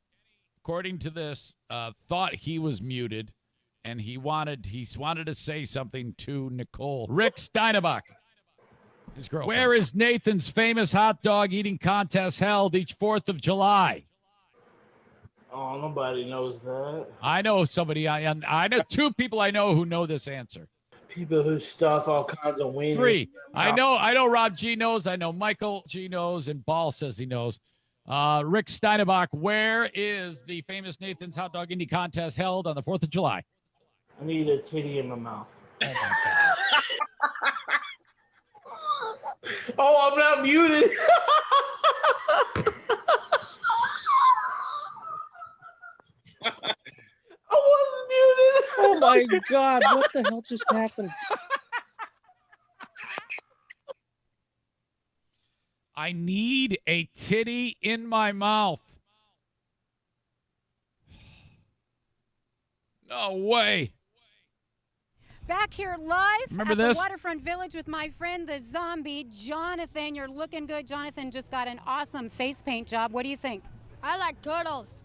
according to this, thought he was muted, and he wanted to say something to Nicole. Rick Steinebach. His girlfriend. Where is Nathan's famous hot dog eating contest held each 4th of July? Oh, nobody knows that. I know somebody. I know 2 people I know who know this answer. People who stuff all kinds of wieners. 3. I know Rob G knows. I know Michael G knows, and Ball says he knows. Rick Steinebach, where is the famous Nathan's hot dog eating contest held on the 4th of July? I need a titty in my mouth. Oh, my God. Oh, I'm not muted. I was muted. Oh my God! What the hell just happened? I need a titty in my mouth. No way. Back here live Remember at this? the Waterfront Village with my friend, the zombie, Jonathan. You're looking good. Jonathan just got an awesome face paint job. What do you think? I like turtles.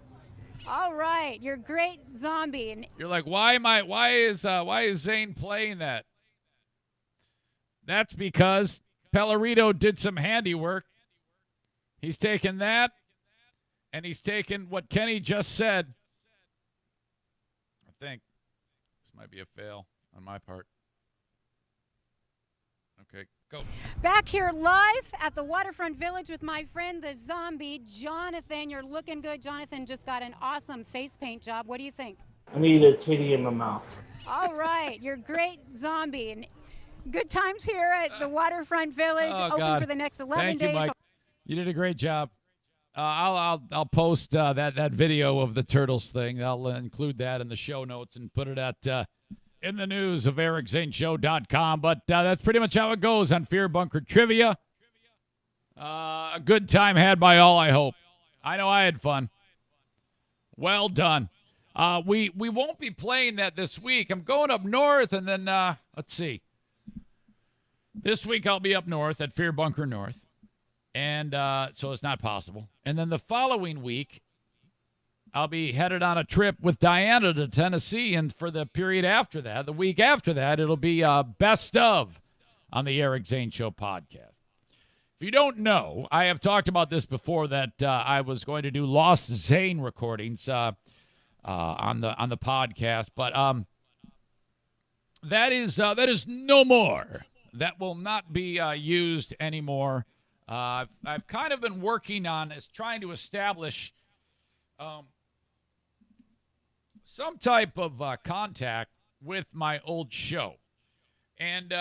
All right. You're great, zombie. And You're like, why is Zane playing that? That's because Pellerito did some handiwork. He's taken that, and he's taken what Kenny just said. I think this might be a fail on my part. Okay, go. back here live at the Waterfront Village with my friend, the zombie, Jonathan. You're looking good. Jonathan just got an awesome face paint job. What do you think? I need a titty in my mouth. All right. You're great, zombie. And good times here at the Waterfront Village. Oh, open God. for the next 11 Thank days. you, Mike. You did a great job. I'll post that video of the turtles thing. I'll include that in the show notes and put it at in the news of EricZaneShow.com. But that's pretty much how it goes on Fear Bunker Trivia. A good time had by all, I hope. I know I had fun. Well done. We won't be playing that this week. I'm going up north, and then let's see. This week I'll be up north at Fear Bunker North. And so it's not possible. And then the following week, I'll be headed on a trip with Diana to Tennessee. And for the period after that, the week after that, it'll be best of on the Eric Zane Show podcast. If you don't know, I have talked about this before that I was going to do Lost Zane recordings on the podcast. But that is no more. That will not be used anymore. I've kind of been working on trying to establish some type of contact with my old show. And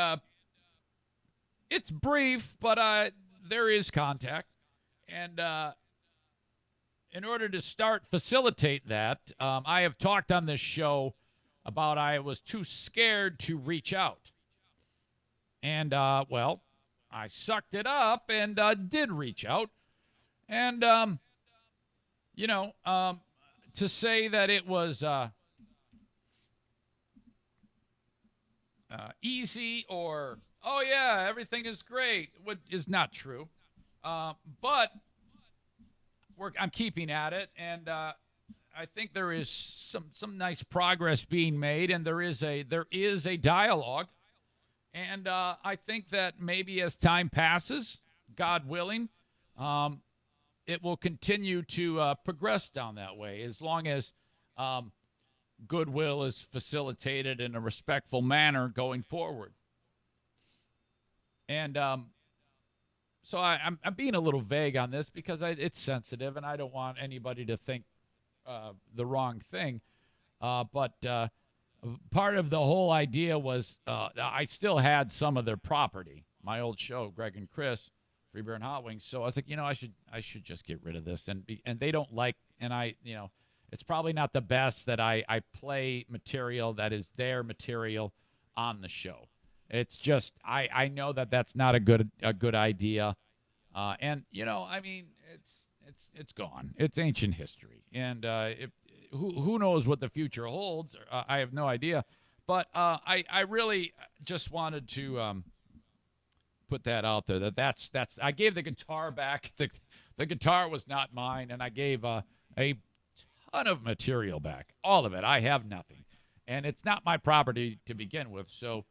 it's brief, but there is contact. And in order to facilitate that, I have talked on this show about I was too scared to reach out. And, well, I sucked it up and did reach out. And, to say that it was easy or, oh, yeah, everything is great, is not true. But I'm keeping at it, and I think there is some nice progress being made, and there is a dialogue. And I think that maybe as time passes, God willing, it will continue to progress down that way as long as goodwill is facilitated in a respectful manner going forward. And so I'm being a little vague on this because it's sensitive, and I don't want anybody to think the wrong thing. But part of the whole idea was I still had some of their property, my old show, Greg and Chris, Free Beer and Hot Wings. So I was like, I should just get rid of this. And they don't like, and it's probably not the best that I play material that is their material on the show. It's just I know that that's not a good idea, and it's gone. It's ancient history, and who knows what the future holds? I have no idea, but I really just wanted to put that out there. That's I gave the guitar back. The guitar was not mine, and I gave a ton of material back, all of it. I have nothing, and it's not my property to begin with, so.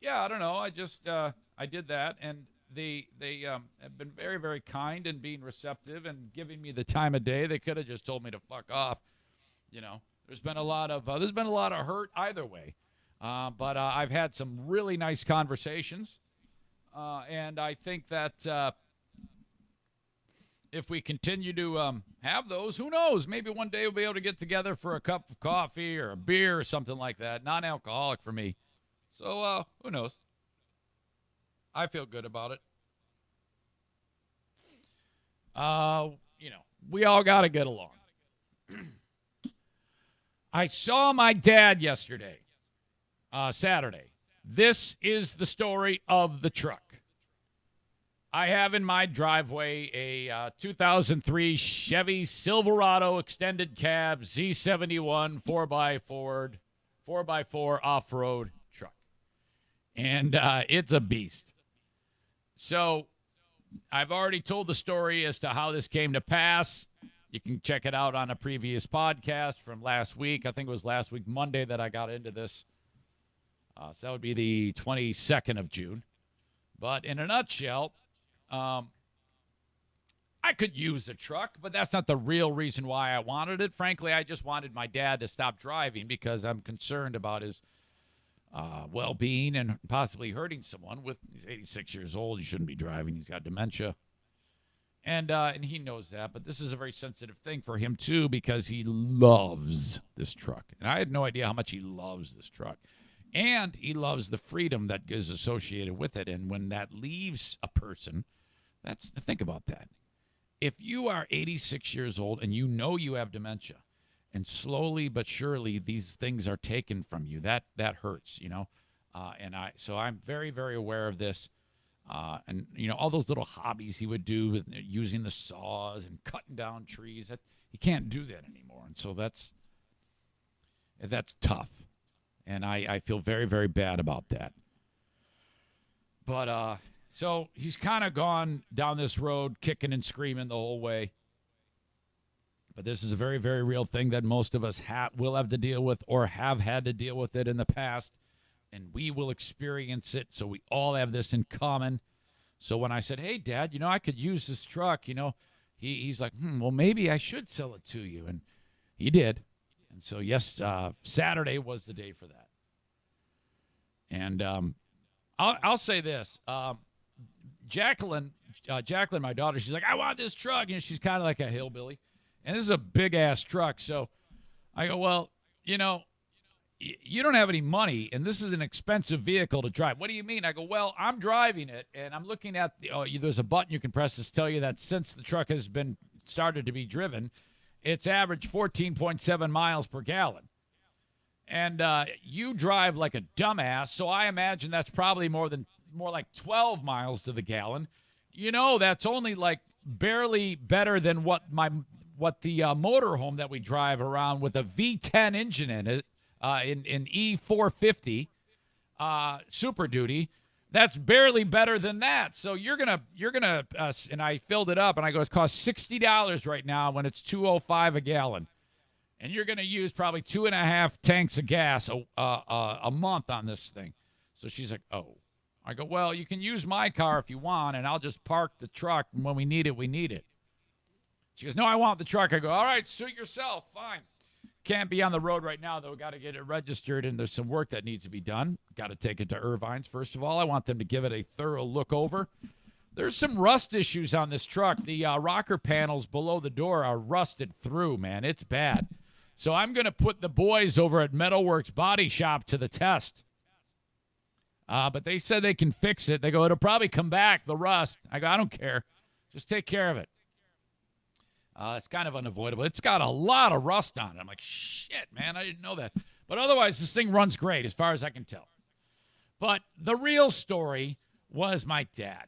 Yeah, I don't know. I just I did that, and they have been very, very kind and being receptive and giving me the time of day. They could have just told me to fuck off. There's been a lot of hurt either way, but I've had some really nice conversations, and I think that if we continue to have those, who knows? Maybe one day we'll be able to get together for a cup of coffee or a beer or something like that. Non-alcoholic for me. So, who knows? I feel good about it. We all got to get along. I saw my dad yesterday, Saturday. This is the story of the truck. I have in my driveway a 2003 Chevy Silverado extended cab Z71 4x4 off-road. And it's a beast. So I've already told the story as to how this came to pass. You can check it out on a previous podcast from last week. I think it was last week, Monday, that I got into this. So that would be the 22nd of June. But in a nutshell, I could use a truck, but that's not the real reason why I wanted it. Frankly, I just wanted my dad to stop driving because I'm concerned about his well-being and possibly hurting someone. He's 86 years old. He shouldn't be driving. He's got dementia. And he knows that. But this is a very sensitive thing for him, too, because he loves this truck. And I had no idea how much he loves this truck. And he loves the freedom that is associated with it. And when that leaves a person, think about that. If you are 86 years old and you have dementia, and slowly but surely these things are taken from you, that hurts, so I'm very, very aware of this. And all those little hobbies he would do with using the saws and cutting down trees, he can't do that anymore. And so that's tough. And I feel very, very bad about that. But so he's kind of gone down this road kicking and screaming the whole way. But this is a very, very real thing that most of us will have to deal with or have had to deal with it in the past. And we will experience it. So we all have this in common. So when I said, hey, Dad, I could use this truck, he's like, well, maybe I should sell it to you. And he did. And so, yes, Saturday was the day for that. And I'll say this. Jacqueline, my daughter, she's like, I want this truck. She's kind of like a hillbilly. And this is a big-ass truck. So I go, well, you don't have any money, and this is an expensive vehicle to drive. What do you mean? I go, well, I'm driving it, and I'm looking at there's a button you can press to tell you that since the truck has been started to be driven, it's averaged 14.7 miles per gallon. And you drive like a dumbass, so I imagine that's probably more like 12 miles to the gallon. That's only like barely better than what the motorhome that we drive around with a V10 engine in it, in E450 Super Duty. That's barely better than that. So you're gonna and I filled it up, and I go, it costs $60 right now when it's $2.05 a gallon, and you're gonna use probably 2.5 tanks of gas a month on this thing. So she's like, oh. I go, well, you can use my car if you want, and I'll just park the truck, and when we need it, we need it. She goes, no, I want the truck. I go, all right, suit yourself. Fine. Can't be on the road right now, though. Got to get it registered, and there's some work that needs to be done. Got to take it to Irvine's, first of all. I want them to give it a thorough look over. There's some rust issues on this truck. The rocker panels below the door are rusted through, man. It's bad. So I'm going to put the boys over at Metalworks Body Shop to the test. But they said they can fix it. They go, it'll probably come back, the rust. I go, I don't care. Just take care of it. It's kind of unavoidable. It's got a lot of rust on it. I'm like, shit, man, I didn't know that. But otherwise, this thing runs great as far as I can tell. But the real story was my dad.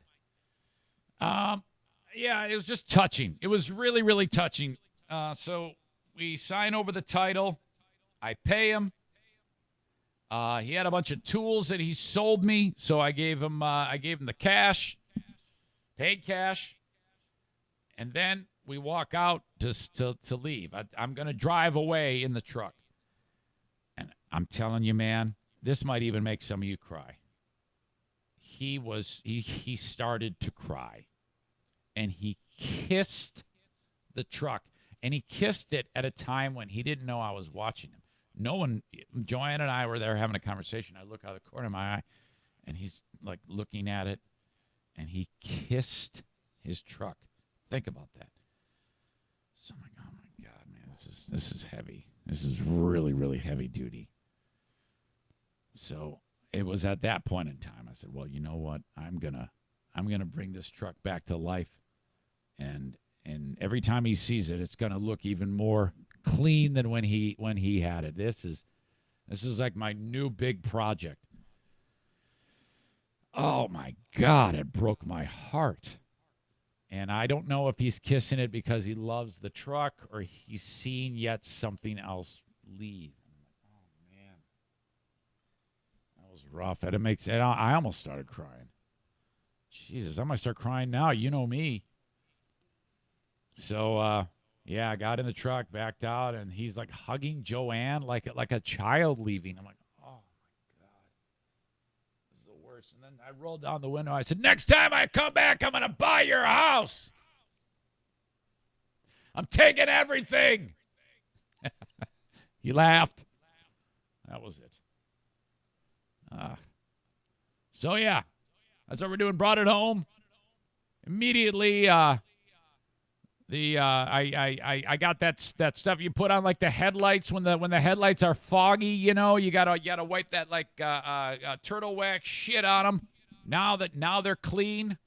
Yeah, it was just touching. It was really, really touching. So we sign over the title. I pay him. He had a bunch of tools that he sold me, so I gave him the cash, paid cash, and then we walk out to leave. I'm going to drive away in the truck. And I'm telling you, man, this might even make some of you cry. He started to cry. And he kissed the truck. And he kissed it at a time when he didn't know I was watching him. No one, Joanne and I were there having a conversation. I look out of the corner of my eye, and he's like looking at it, and he kissed his truck. Think about that. So I'm like, oh my God, man, this is heavy. This is really, really heavy duty. So it was at that point in time I said, well, you know what? I'm gonna bring this truck back to life, and every time he sees it, it's gonna look even more clean than when he had it. This is like my new big project. Oh my God, it broke my heart. And I don't know if he's kissing it because he loves the truck or he's seen yet something else leave. Oh, man. That was rough. And I almost started crying. Jesus, I might start crying now. You know me. So, yeah, I got in the truck, backed out, and he's like hugging Joanne like a child leaving. I'm like, oh, my God. This is the worst. And then I rolled down the window. I said, next time I come back, I'm going to buy your house. I'm taking everything. He laughed. That was it. So, yeah, that's what we're doing. Brought it home. Immediately, I got that stuff you put on like the headlights when the headlights are foggy. You know, you gotta wipe that like turtle wax shit on them. Now they're clean.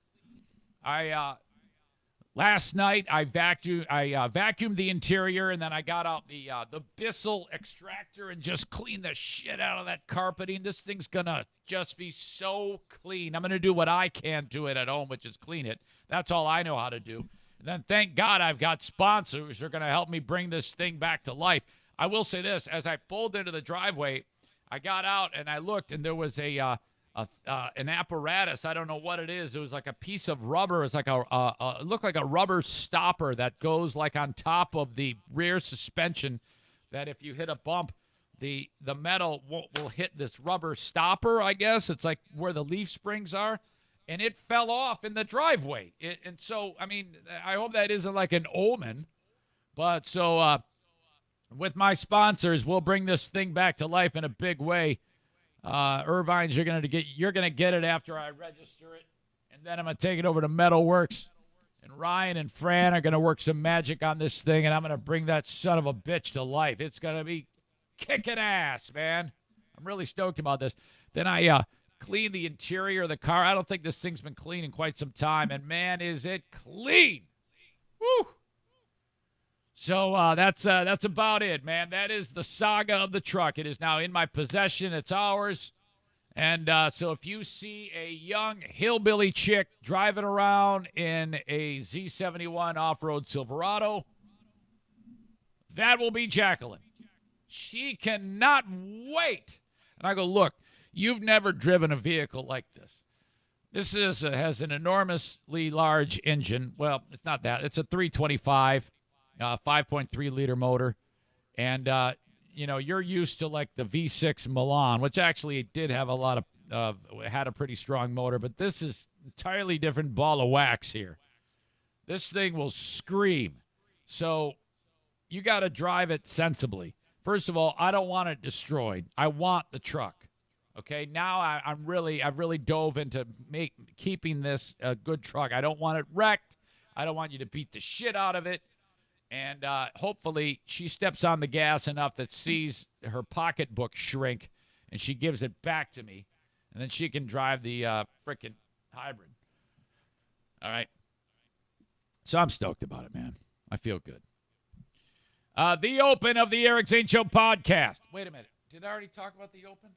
Last night I vacuumed the interior, and then I got out the Bissell extractor and just cleaned the shit out of that carpeting. This thing's gonna just be so clean. I'm gonna do what I can do it at home, which is clean it. That's all I know how to do. And then thank God I've got sponsors who are going to help me bring this thing back to life. I will say this. As I pulled into the driveway, I got out and I looked, and there was an apparatus. I don't know what it is. It was like a piece of rubber. It's like it looked like a rubber stopper that goes like on top of the rear suspension, that if you hit a bump, the metal will hit this rubber stopper, I guess. It's like where the leaf springs are. And it fell off in the driveway. And so, I mean, I hope that isn't like an omen. But so with my sponsors, we'll bring this thing back to life in a big way. Irvine's, you're gonna get it after I register it. And then I'm going to take it over to Metalworks. And Ryan and Fran are going to work some magic on this thing. And I'm going to bring that son of a bitch to life. It's going to be kicking ass, man. I'm really stoked about this. Then I clean the interior of the car. I don't think this thing's been clean in quite some time, and man, is it clean. Woo! So that's about it, man. That is the saga of the truck. It is now in my possession. It's ours. And so if you see a young hillbilly chick driving around in a Z71 off-road Silverado, that will be Jacqueline. She cannot wait. And I go, look, you've never driven a vehicle like this. This has an enormously large engine. Well, it's not that. It's a 325, 5.3-liter motor. And, you're used to like the V6 Milan, which actually did have a lot of, had a pretty strong motor. But this is entirely different ball of wax here. This thing will scream. So you got to drive it sensibly. First of all, I don't want it destroyed. I want the truck. Okay, now I've really dove into keeping this a good truck. I don't want it wrecked. I don't want you to beat the shit out of it. And hopefully she steps on the gas enough that sees her pocketbook shrink, and she gives it back to me, and then she can drive the frickin' hybrid. All right. So I'm stoked about it, man. I feel good. The open of the Eric Zane Show podcast. Wait a minute. Did I already talk about the open?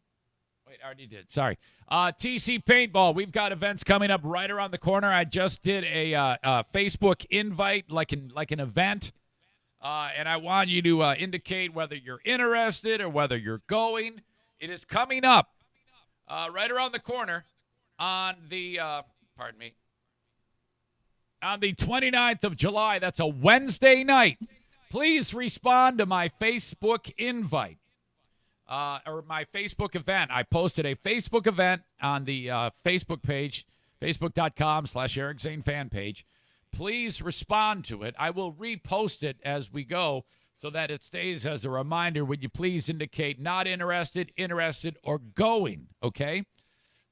Wait, I already did. Sorry. TC Paintball. We've got events coming up right around the corner. I just did a Facebook invite, like an event, and I want you to indicate whether you're interested or whether you're going. It is coming up right around the corner on the on the 29th of July. That's a Wednesday night. Please respond to my Facebook invite. Or my Facebook event. I posted a Facebook event on the Facebook page, facebook.com/Eric Zane fan page. Please respond to it. I will repost it as we go so that it stays as a reminder. Would you please indicate not interested, interested, or going, okay?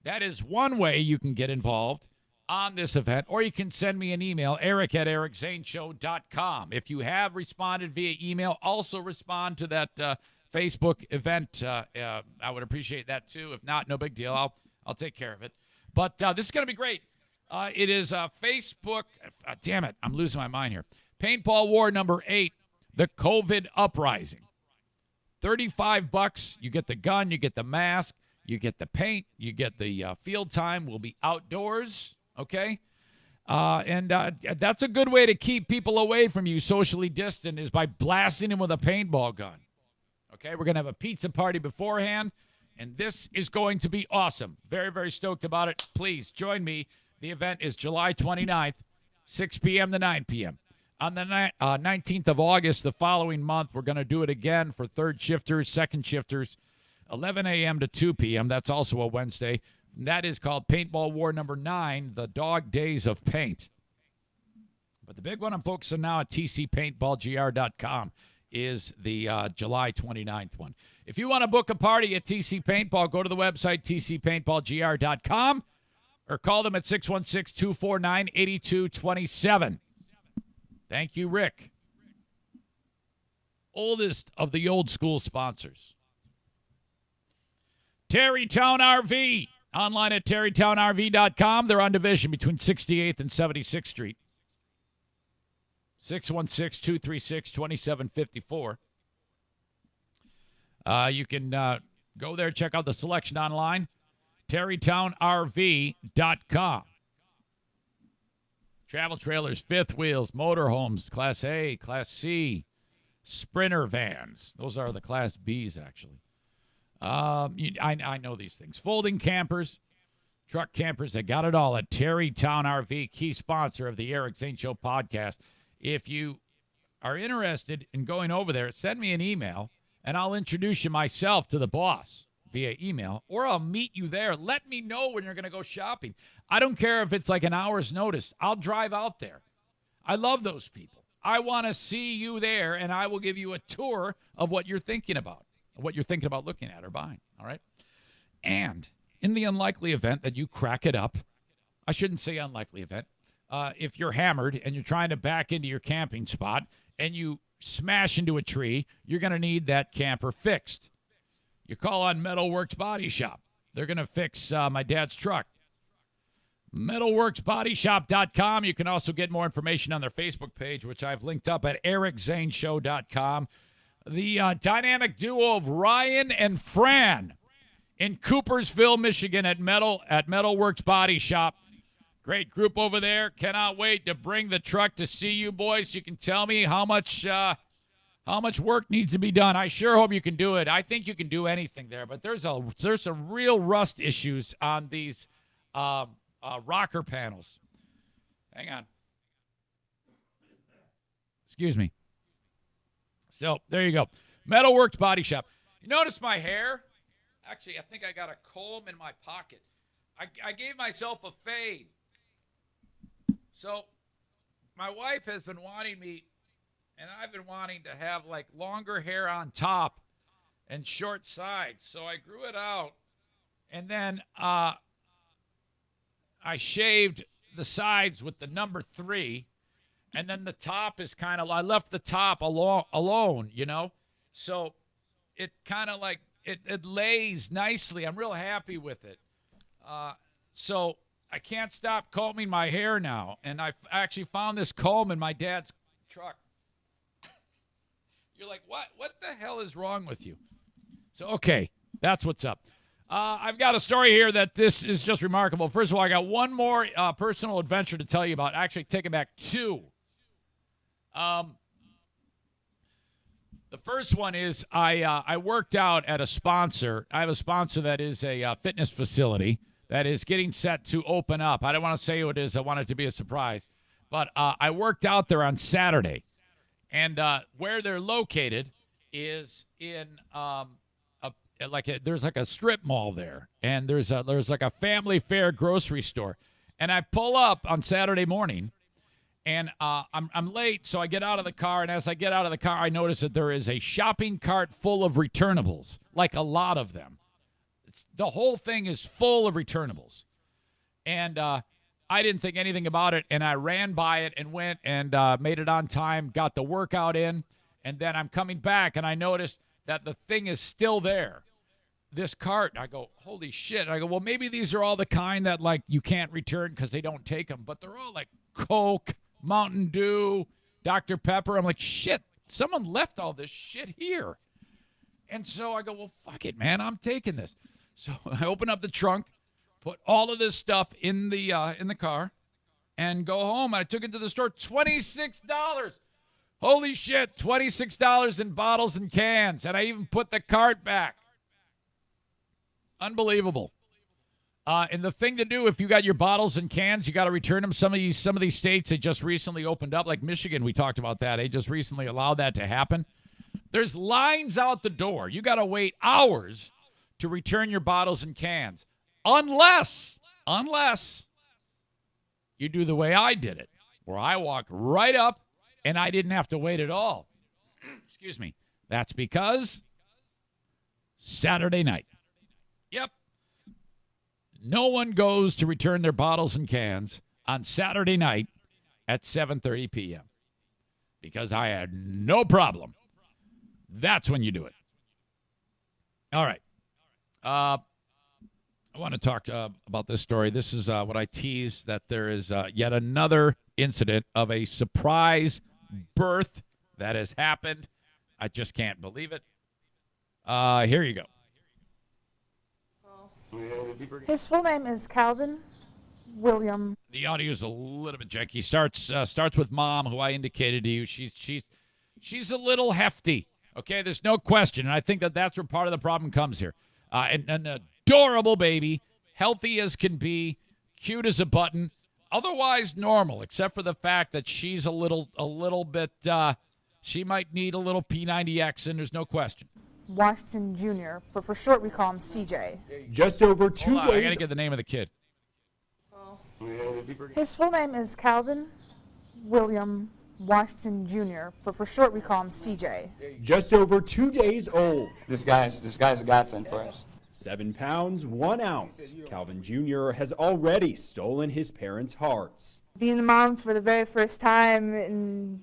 That is one way you can get involved on this event, or you can send me an email, eric@ericzaneshow.com. If you have responded via email, also respond to that Facebook event. I would appreciate that too. If not, no big deal. I'll take care of it. But this is going to be great. It is Facebook. Damn it, I'm losing my mind here. Paintball War number 8, the COVID Uprising. $35. You get the gun. You get the mask. You get the paint. You get the field time. We'll be outdoors. Okay. And that's a good way to keep people away from you socially distant, is by blasting them with a paintball gun. Okay, we're going to have a pizza party beforehand, and this is going to be awesome. Very, very stoked about it. Please join me. The event is July 29th, 6 p.m. to 9 p.m. On the 19th of August, the following month, we're going to do it again for third shifters, second shifters, 11 a.m. to 2 p.m. That's also a Wednesday. And that is called Paintball War number 9, the Dog Days of Paint. But the big one I'm focusing now at tcpaintballgr.com is the July 29th one. If you want to book a party at TC Paintball, go to the website, tcpaintballgr.com, or call them at 616-249-8227. Thank you, Rick. Oldest of the old school sponsors. Terrytown RV. Online at terrytownrv.com. They're on division between 68th and 76th Street. 616-236-2754. You can go there, check out the selection online. terrytownrv.com. Travel trailers, fifth wheels, motorhomes, Class A, Class C, Sprinter vans. Those are the Class Bs, actually. I know these things. Folding campers, truck campers, they got it all at Terrytown RV, key sponsor of the Eric Zane Show podcast. If you are interested in going over there, send me an email, and I'll introduce you myself to the boss via email, or I'll meet you there. Let me know when you're going to go shopping. I don't care if it's like an hour's notice. I'll drive out there. I love those people. I want to see you there, and I will give you a tour of what you're thinking about, looking at or buying, all right? And in the unlikely event that you crack it up, I shouldn't say unlikely event, if you're hammered and you're trying to back into your camping spot and you smash into a tree, you're going to need that camper fixed. You call on Metalworks Body Shop. They're going to fix my dad's truck. MetalworksBodyShop.com. You can also get more information on their Facebook page, which I've linked up at ericzaneshow.com. The dynamic duo of Ryan and Fran in Coopersville, Michigan at Metalworks Body Shop. Great group over there. Cannot wait to bring the truck to see you boys. You can tell me how much work needs to be done. I sure hope you can do it. I think you can do anything there, but there's some real rust issues on these rocker panels. Hang on. Excuse me. So there you go. Metalworks Body Shop. You notice my hair? Actually, I think I got a comb in my pocket. I gave myself a fade. So my wife has been wanting me And I've been wanting to have like longer hair on top and short sides. So I grew it out. And then I shaved the sides with the number 3. And then the top is kind of, I left the top alone, you know? So it kind of like, it lays nicely. I'm real happy with it. So I can't stop combing my hair now. And I actually found this comb in my dad's truck. You're like, what? What the hell is wrong with you? So, okay, that's what's up. I've got a story here that this is just remarkable. First of all, I got one more personal adventure to tell you about. Actually, taking back 2. The first one is I worked out at a sponsor. I have a sponsor that is a fitness facility that is getting set to open up. I don't want to say who it is. I want it to be a surprise. But I worked out there on Saturday. And where they're located is in there's like a strip mall there, and there's like a family fare grocery store. And I pull up on Saturday morning, and I'm late, so I get out of the car. And as I get out of the car, I notice that there is a shopping cart full of returnables, like a lot of them. The whole thing is full of returnables, and I didn't think anything about it, and I ran by it and went and made it on time, got the workout in, and then I'm coming back, and I noticed that the thing is still there, this cart. I go, holy shit. I go, well, maybe these are all the kind that, like, you can't return because they don't take them, but they're all like Coke, Mountain Dew, Dr. Pepper. I'm like, shit, someone left all this shit here. And so I go, well, fuck it, man, I'm taking this. So I open up the trunk, put all of this stuff in the car, and go home. I took it to the store. $26. Holy shit, $26 in bottles and cans. And I even put the cart back. Unbelievable. And the thing to do, if you got your bottles and cans, you got to return them. Some of these states, they just recently opened up, like Michigan, we talked about that. They just recently allowed that to happen. There's lines out the door. You got to wait hours to return your bottles and cans. Unless you do the way I did it, where I walked right up and I didn't have to wait at all. Excuse me. That's because Saturday night. Yep. No one goes to return their bottles and cans on Saturday night at 7:30 p.m. because I had no problem. That's when you do it. All right. I want to talk about this story. This is what I teased, that there is yet another incident of a surprise birth that has happened. I just can't believe it. Here you go. His full name is Calvin William. The audio is a little bit janky. Starts with Mom, who I indicated to you. She's a little hefty. Okay, there's no question, and I think that's where part of the problem comes here. An adorable baby, healthy as can be, cute as a button, otherwise normal, except for the fact that she's a little bit. She might need a little P90X, and there's no question. Washington Jr., but for short we call him CJ. Just over 2 days. I gotta get the name of the kid. His full name is Calvin William Washington Jr., but for short we call him CJ. Just over 2 days old. This guy's a godsend for us. 7 pounds, 1 ounce. Calvin Jr. has already stolen his parents' hearts. Being the mom for the very first time, and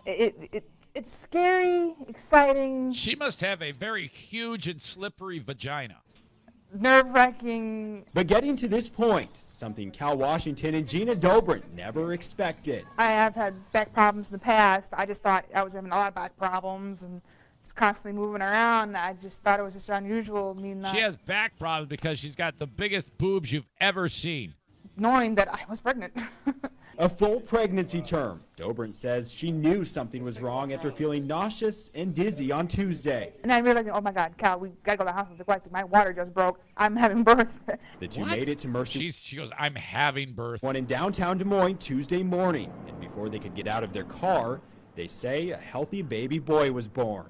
it's scary, exciting. She must have a very huge and slippery vagina. Nerve-wracking. But getting to this point, something Cal Washington and Gina Dobrin never expected. I have had back problems in the past. I just thought I was having a lot of back problems and just constantly moving around. I just thought it was just unusual. She has back problems because she's got the biggest boobs you've ever seen. Knowing that I was pregnant. A full pregnancy term. Dobrin says she knew something was wrong after feeling nauseous and dizzy on Tuesday. And I realized, oh my God, Cal, we gotta go to the hospital. Like, my water just broke. I'm having birth. The two made it to Mercy. She goes, I'm having birth. One in downtown Des Moines Tuesday morning. And before they could get out of their car, they say a healthy baby boy was born.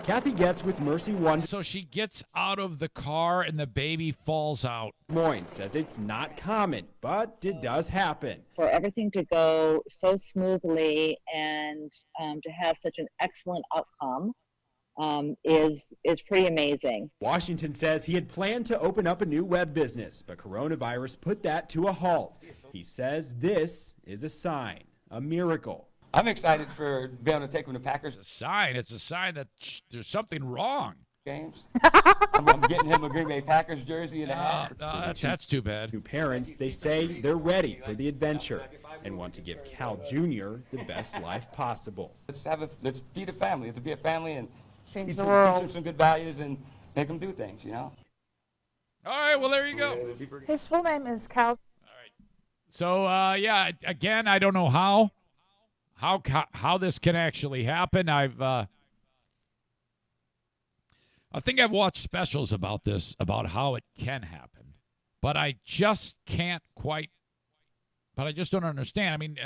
Kathy Getz with Mercy One. So she gets out of the car and the baby falls out. Moines says it's not common, but it does happen. For everything to go so smoothly and to have such an excellent outcome is pretty amazing. Washington says he had planned to open up a new web business, but coronavirus put that to a halt. He says this is a sign, a miracle. I'm excited for being able to take him to Packers It's a sign that there's something wrong. games. I'm getting him a Green Bay Packers jersey and a hat. That's too bad. New parents, they say they're ready for the adventure and want to give Cal Jr. the best life possible. Let's feed a family. Let's be a family and Change teach the them world. some good values and make them do things, you know? All right, well, there you go. His full name is Cal. So, yeah, again, I don't know how this can actually happen. I think I've watched specials about this, about how it can happen, but I just can't quite. But I just don't understand. I mean,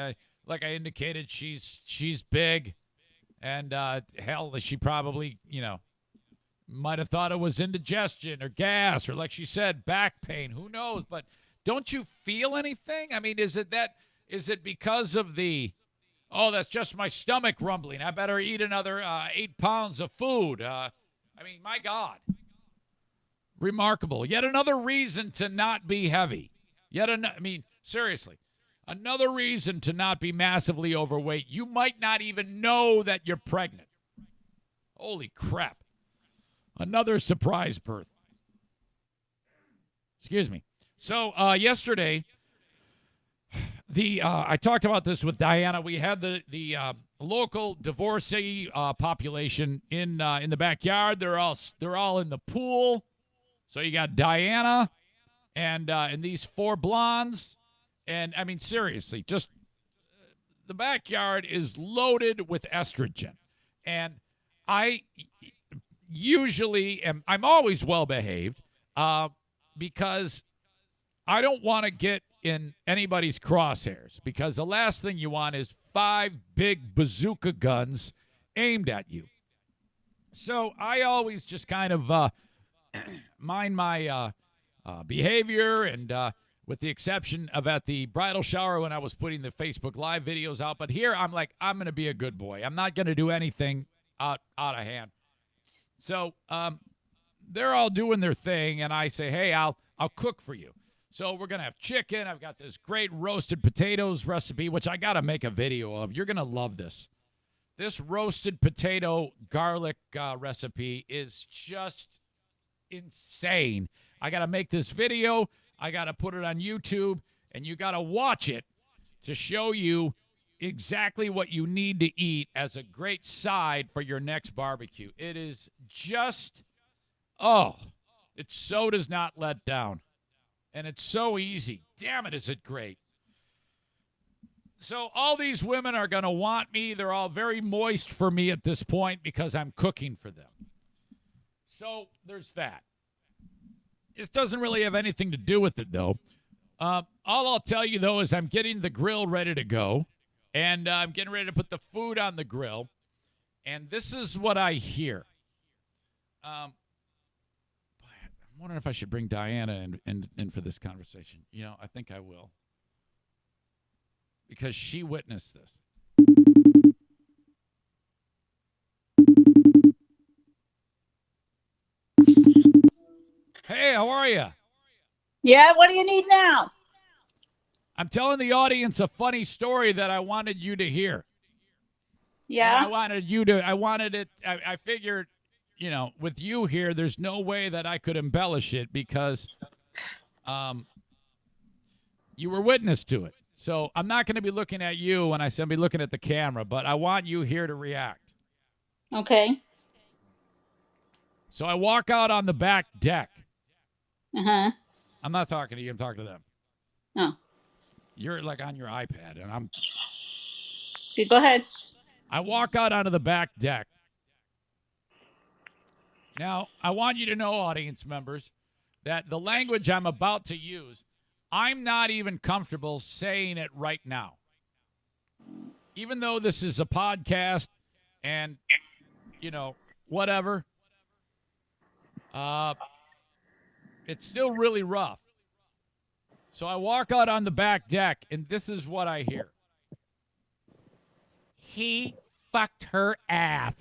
like I indicated, she's big, and hell, she probably might have thought it was indigestion or gas or, like she said, back pain. Who knows? But don't you feel anything? I mean, is it because of the? Oh, that's just my stomach rumbling. I better eat another 8 pounds of food. I mean, my God. Remarkable. Yet another reason to not be heavy. I mean, seriously. Another reason to not be massively overweight. You might not even know that you're pregnant. Holy crap. Another surprise birth. Excuse me. So, yesterday, I talked about this with Diana. We had the local divorcee population in the backyard. They're all in the pool. So you got Diana and these 4 blondes, and I mean seriously, just the backyard is loaded with estrogen. And I usually I'm always well behaved because I don't want to get in anybody's crosshairs, because the last thing you want is 5 big bazooka guns aimed at you. So I always just kind of mind my behavior, and with the exception of at the bridal shower when I was putting the Facebook Live videos out. But here I'm like, I'm going to be a good boy. I'm not going to do anything out of hand. So they're all doing their thing, and I say, hey, I'll cook for you. So we're going to have chicken. I've got this great roasted potatoes recipe, which I got to make a video of. You're going to love this. This roasted potato garlic recipe is just insane. I got to make this video. I got to put it on YouTube, and you got to watch it to show you exactly what you need to eat as a great side for your next barbecue. It is just, it so does not let down. And it's so easy. Damn it, is it great. So all these women are going to want me. They're all very moist for me at this point because I'm cooking for them. So there's that. This doesn't really have anything to do with it, though. All I'll tell you, though, is I'm getting the grill ready to go. And I'm getting ready to put the food on the grill. And this is what I hear. I'm wondering if I should bring Diana in for this conversation. I think I will. Because she witnessed this. Hey, how are you? Yeah, what do you need now? I'm telling the audience a funny story that I wanted you to hear. Yeah. And I figured, with you here, there's no way that I could embellish it because you were witness to it. So I'm not going to be looking at you when I say be looking at the camera, but I want you here to react. Okay. So I walk out on the back deck. Uh-huh. I'm not talking to you. I'm talking to them. Oh. You're like on your iPad, and I'm... Okay, go ahead. I walk out onto the back deck. Now, I want you to know, audience members, that the language I'm about to use, I'm not even comfortable saying it right now. Even though this is a podcast and, whatever. It's still really rough. So I walk out on the back deck, and this is what I hear. He fucked her ass.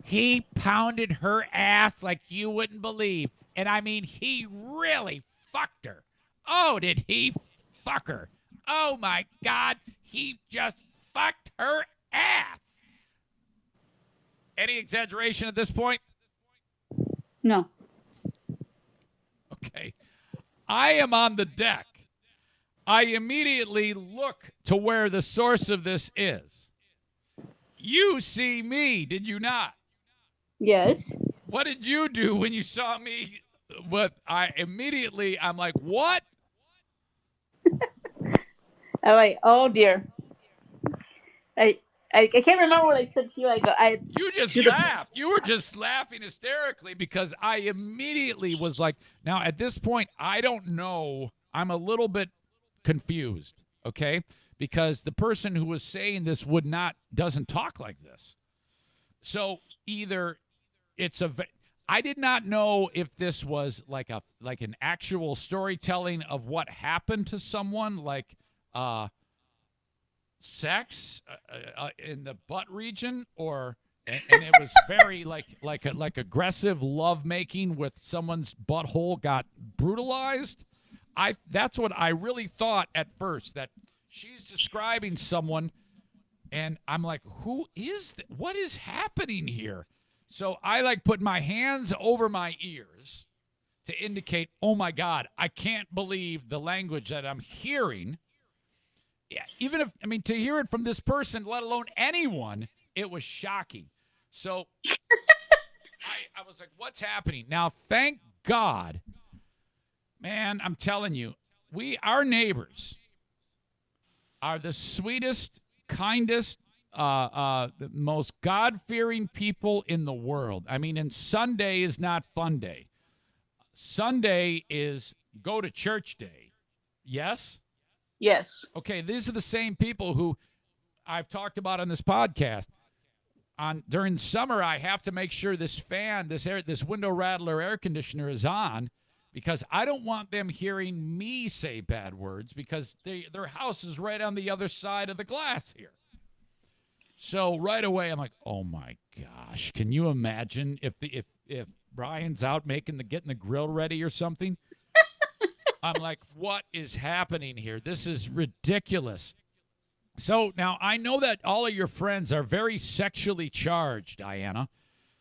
He pounded her ass like you wouldn't believe. And I mean, he really fucked her. Oh, did he fuck her? Oh, my God. He just fucked her ass. Any exaggeration at this point? No. Okay. I am on the deck. I immediately look to where the source of this is. You see me, did you not? Yes. What did you do when you saw me? I'm like, what? I'm like, oh dear. I can't remember what I said to you. You just laughed. You were just laughing hysterically because I immediately was like, now at this point, I don't know. I'm a little bit confused, okay? Because the person who was saying this doesn't talk like this. So either I did not know if this was like an actual storytelling of what happened to someone, like sex in the butt region, and it was very like aggressive lovemaking with someone's butthole got brutalized. That's what I really thought at first, that she's describing someone, and I'm like, who is that? What is happening here? So I put my hands over my ears to indicate, oh my God, I can't believe the language that I'm hearing. Yeah, to hear it from this person, let alone anyone, it was shocking. So I was like, what's happening? Now, thank God, man, I'm telling you, our neighbors are the sweetest, kindest, the most God-fearing people in the world. I mean, and Sunday is not fun day. Sunday is go to church day. Yes? Yes. Okay, these are the same people who I've talked about on this podcast. During summer, I have to make sure this fan, this window rattler air conditioner is on, because I don't want them hearing me say bad words, because their house is right on the other side of the glass here. So right away, I'm like, oh my gosh, can you imagine if Brian's out getting the grill ready or something? I'm like, what is happening here? This is ridiculous. So now I know that all of your friends are very sexually charged, Diana.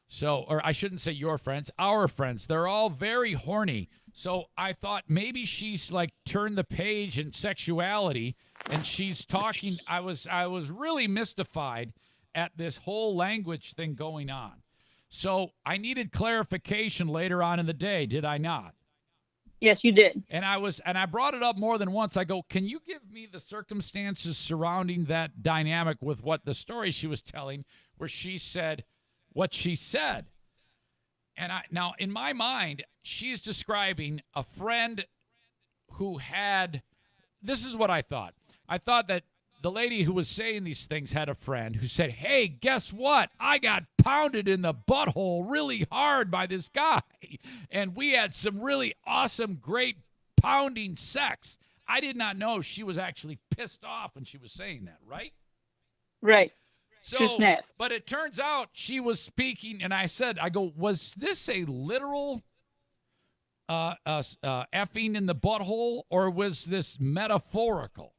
So, or I shouldn't say your friends, our friends. They're all very horny. So I thought maybe she's turned the page in sexuality and she's talking. I was really mystified at this whole language thing going on. So I needed clarification later on in the day, did I not? Yes, you did. And I brought it up more than once. I go, can you give me the circumstances surrounding that dynamic with what the story she was telling, where she said what she said? And now in my mind, she's describing a friend who had, this is what I thought. I thought that the lady who was saying these things had a friend who said, hey, guess what? I got pounded in the butthole really hard by this guy. And we had some really awesome, great pounding sex. I did not know she was actually pissed off when she was saying that, right? Right. So, but it turns out she was speaking, and I go, was this a literal effing in the butthole, or was this metaphorical?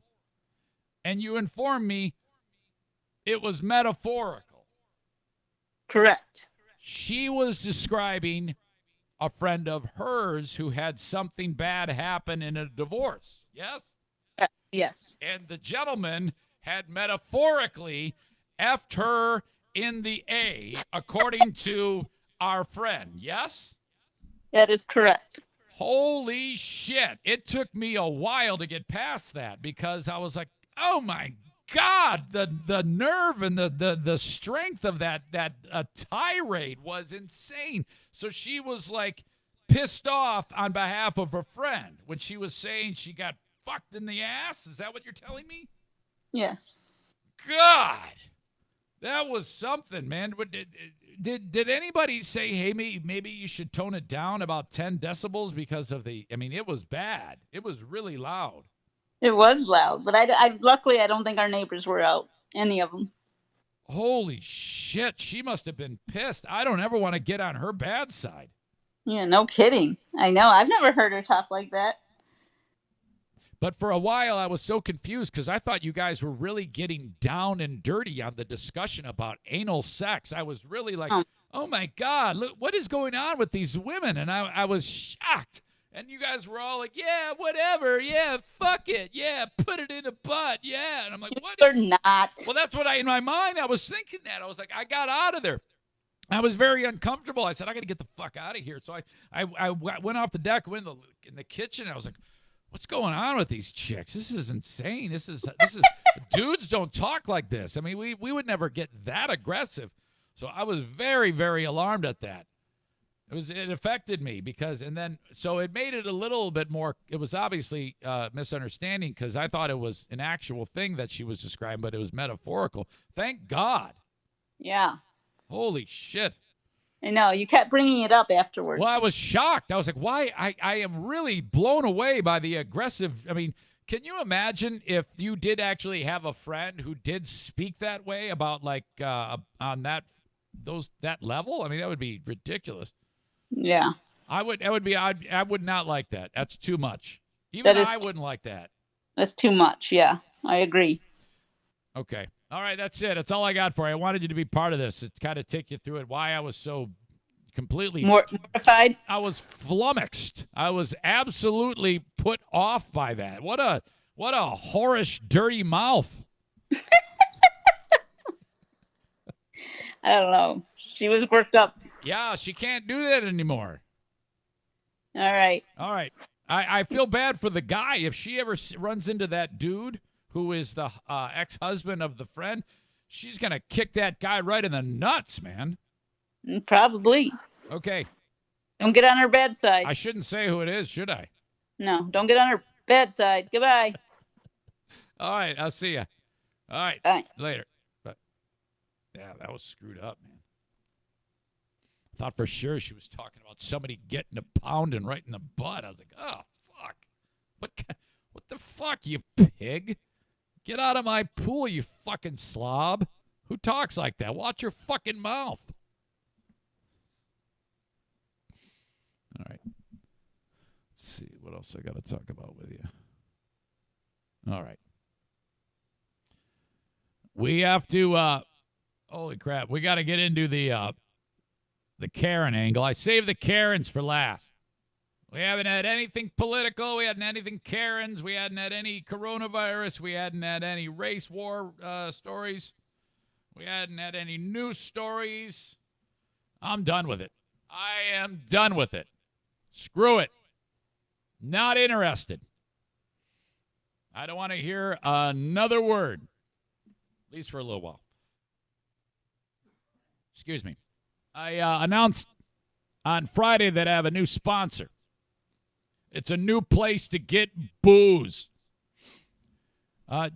And you informed me it was metaphorical. Correct. She was describing a friend of hers who had something bad happen in a divorce. Yes? Yes. And the gentleman had metaphorically effed her in the A, according to our friend. Yes? That is correct. Holy shit. It took me a while to get past that, because I was like, oh my God, the nerve and the strength of that tirade was insane. So she was pissed off on behalf of her friend when she was saying she got fucked in the ass. Is that what you're telling me? Yes. God, That was something, man. But did anybody say, hey, maybe you should tone it down about 10 decibels because of the? I mean, it was bad. It was really loud. It was loud, but I luckily I don't think our neighbors were out. Any of them. Holy shit! She must have been pissed. I don't ever want to get on her bad side. Yeah, no kidding. I know. I've never heard her talk like that. But for a while, I was so confused because I thought you guys were really getting down and dirty on the discussion about anal sex. I was really like, oh my God, look, what is going on with these women? And I was shocked. And you guys were all like, yeah, whatever. Yeah, fuck it. Yeah, put it in a butt. Yeah. And I'm like, what? You're not. Well, that's what in my mind, I was thinking that. I was like, I got out of there. I was very uncomfortable. I said, I got to get the fuck out of here. So I went off the deck, went in the kitchen. I was like, what's going on with these chicks? This is insane. This is dudes don't talk like this. I mean, we would never get that aggressive. So I was very, very alarmed at that. It affected me so it made it a little bit more. It was obviously misunderstanding because I thought it was an actual thing that she was describing, but it was metaphorical. Thank God. Yeah. Holy shit. I know. You kept bringing it up afterwards. Well, I was shocked. I was like, why? I am really blown away by the aggressive. I mean, can you imagine if you did actually have a friend who did speak that way about like on that level? I mean, that would be ridiculous. Yeah. I would not like that. That's too much. Even I wouldn't like that. That's too much. Yeah, I agree. Okay. All right, that's it. That's all I got for you. I wanted you to be part of this. To kind of take you through it, why I was so completely mortified. I was flummoxed. I was absolutely put off by that. What a whorish, dirty mouth. I don't know. She was worked up. Yeah, she can't do that anymore. All right. I feel bad for the guy. If she ever runs into that dude who is the ex-husband of the friend, she's going to kick that guy right in the nuts, man. Probably. Okay. Don't get on her bad side. I shouldn't say who it is, should I? No, don't get on her bad side. Goodbye. All right, I'll see you. All right. Bye. Later. But yeah, that was screwed up, man. I thought for sure she was talking about somebody getting a pounding right in the butt. I was like, oh, fuck. What the fuck, you pig? Get out of my pool, you fucking slob. Who talks like that? Watch your fucking mouth. All right. Let's see what else I got to talk about with you. All right. We have to, holy crap, we got to get into the Karen angle. I saved the Karens for last. We haven't had anything political. We hadn't had anything Karens. We hadn't had any coronavirus. We hadn't had any race war stories. We hadn't had any news stories. I'm done with it. I am done with it. Screw it. Not interested. I don't want to hear another word, at least for a little while. Excuse me. I announced on Friday that I have a new sponsor. It's a new place to get booze.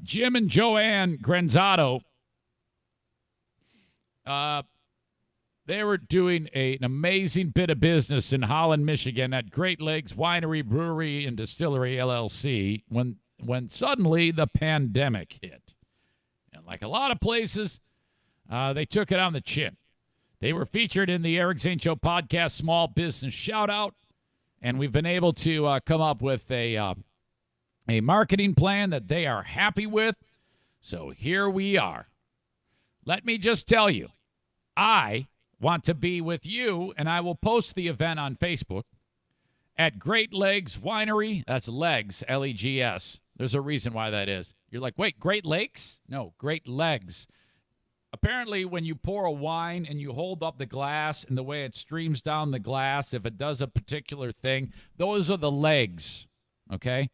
Jim and Joanne Granzato, they were doing an amazing bit of business in Holland, Michigan at Great Lakes Winery, Brewery, and Distillery, LLC, when suddenly the pandemic hit. And like a lot of places, they took it on the chin. They were featured in the Eric Zane Show podcast Small Business Shoutout, and we've been able to come up with a marketing plan that they are happy with. So here we are. Let me just tell you, I want to be with you, and I will post the event on Facebook at Great Legs Winery. That's Legs, L-E-G-S. There's a reason why that is. You're like, wait, Great Lakes? No, Great Legs. Apparently, when you pour a wine and you hold up the glass and the way it streams down the glass, if it does a particular thing, those are the legs, okay?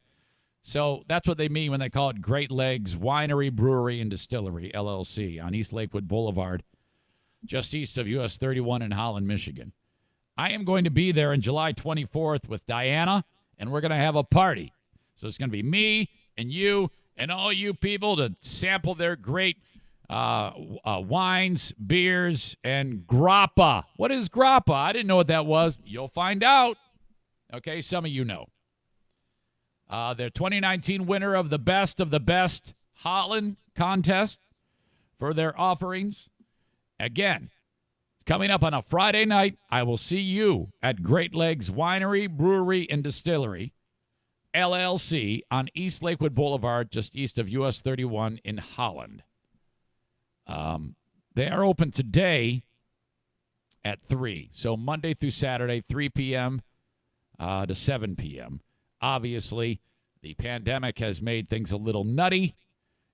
So that's what they mean when they call it Great Legs Winery, Brewery, and Distillery, LLC, on East Lakewood Boulevard, just east of US 31 in Holland, Michigan. I am going to be there on July 24th with Diana, and we're going to have a party. So it's going to be me and you and all you people to sample their great wines, beers, and grappa. What is grappa? I didn't know what that was. You'll find out. Okay, some of you know. Their 2019 winner of the Best Holland contest for their offerings. Again, it's coming up on a Friday night. I will see you at Great Legs Winery, Brewery, and Distillery, LLC, on East Lakewood Boulevard, just east of US 31 in Holland. They are open today at 3. So Monday through Saturday, 3 p.m. To 7 p.m. Obviously, the pandemic has made things a little nutty.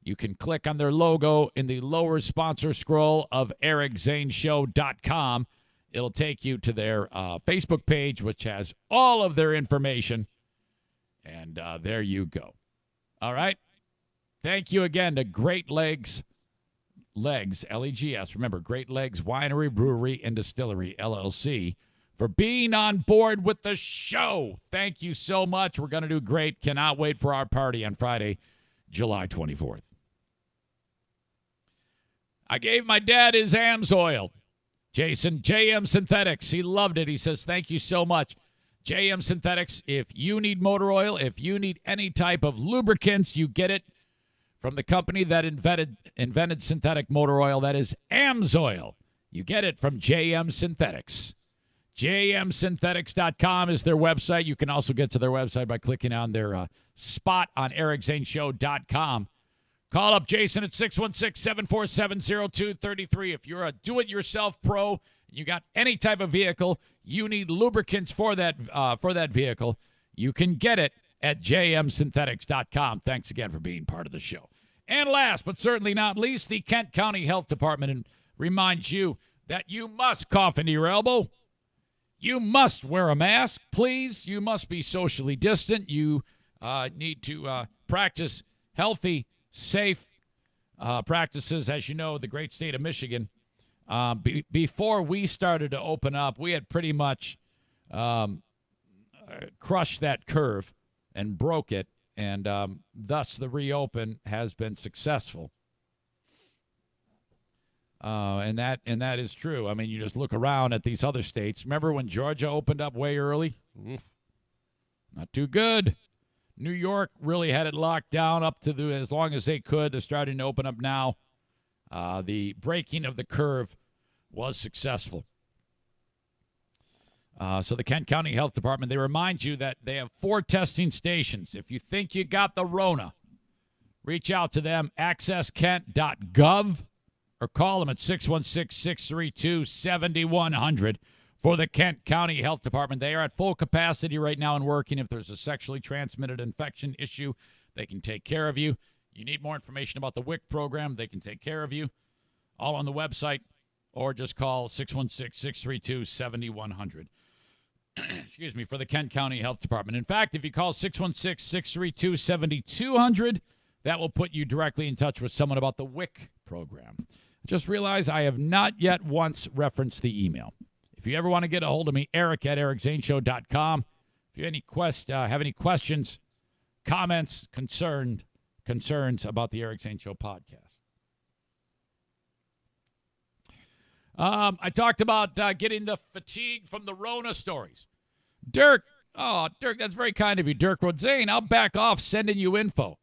You can click on their logo in the lower sponsor scroll of ericzaneshow.com. It'll take you to their Facebook page, which has all of their information. And there you go. All right. Thank you again to Great Legs, Legs, remember, Great Legs Winery, Brewery, and Distillery, LLC, for being on board with the show. Thank you so much. We're going to do great. Cannot wait for our party on Friday, July 24th. I gave my dad his AMSOIL. Jason, JM Synthetics. He loved it. He says, thank you so much. JM Synthetics, if you need motor oil, if you need any type of lubricants, you get it from the company that invented synthetic motor oil. That is AMSOIL. You get it from JM Synthetics. JMSynthetics.com is their website. You can also get to their website by clicking on their spot on ericzaneshow.com. Call up Jason at 616-747-0233. If you're a do-it-yourself pro and you got any type of vehicle, you need lubricants for that vehicle, you can get it at jmsynthetics.com. Thanks again for being part of the show. And last but certainly not least, the Kent County Health Department reminds you that you must cough into your elbow. You must wear a mask, please. You must be socially distant. You need to practice healthy, safe practices. As you know, the great state of Michigan, before we started to open up, we had pretty much crushed that curve and broke it, and thus the reopen has been successful. And that is true. I mean, you just look around at these other states. Remember when Georgia opened up way early? Oof. Not too good. New York really had it locked down up to as long as they could. They're starting to open up now. The breaking of the curve was successful. So the Kent County Health Department, they remind you that they have 4 testing stations. If you think you got the Rona, reach out to them, accesskent.gov, or call them at 616-632-7100 for the Kent County Health Department. They are at full capacity right now and working. If there's a sexually transmitted infection issue, they can take care of you. You need more information about the WIC program, they can take care of you. All on the website, or just call 616-632-7100. Excuse me, for the Kent County Health Department. In fact, if you call 616-632-7200, that will put you directly in touch with someone about the WIC program. Just realize I have not yet once referenced the email. If you ever want to get a hold of me, Eric at ericzaneshow.com. If you have any questions, comments, concerns about the Eric Zane Show podcast. I talked about getting the fatigue from the Rona stories. Dirk, that's very kind of you. Dirk wrote, Zane, I'll back off sending you info.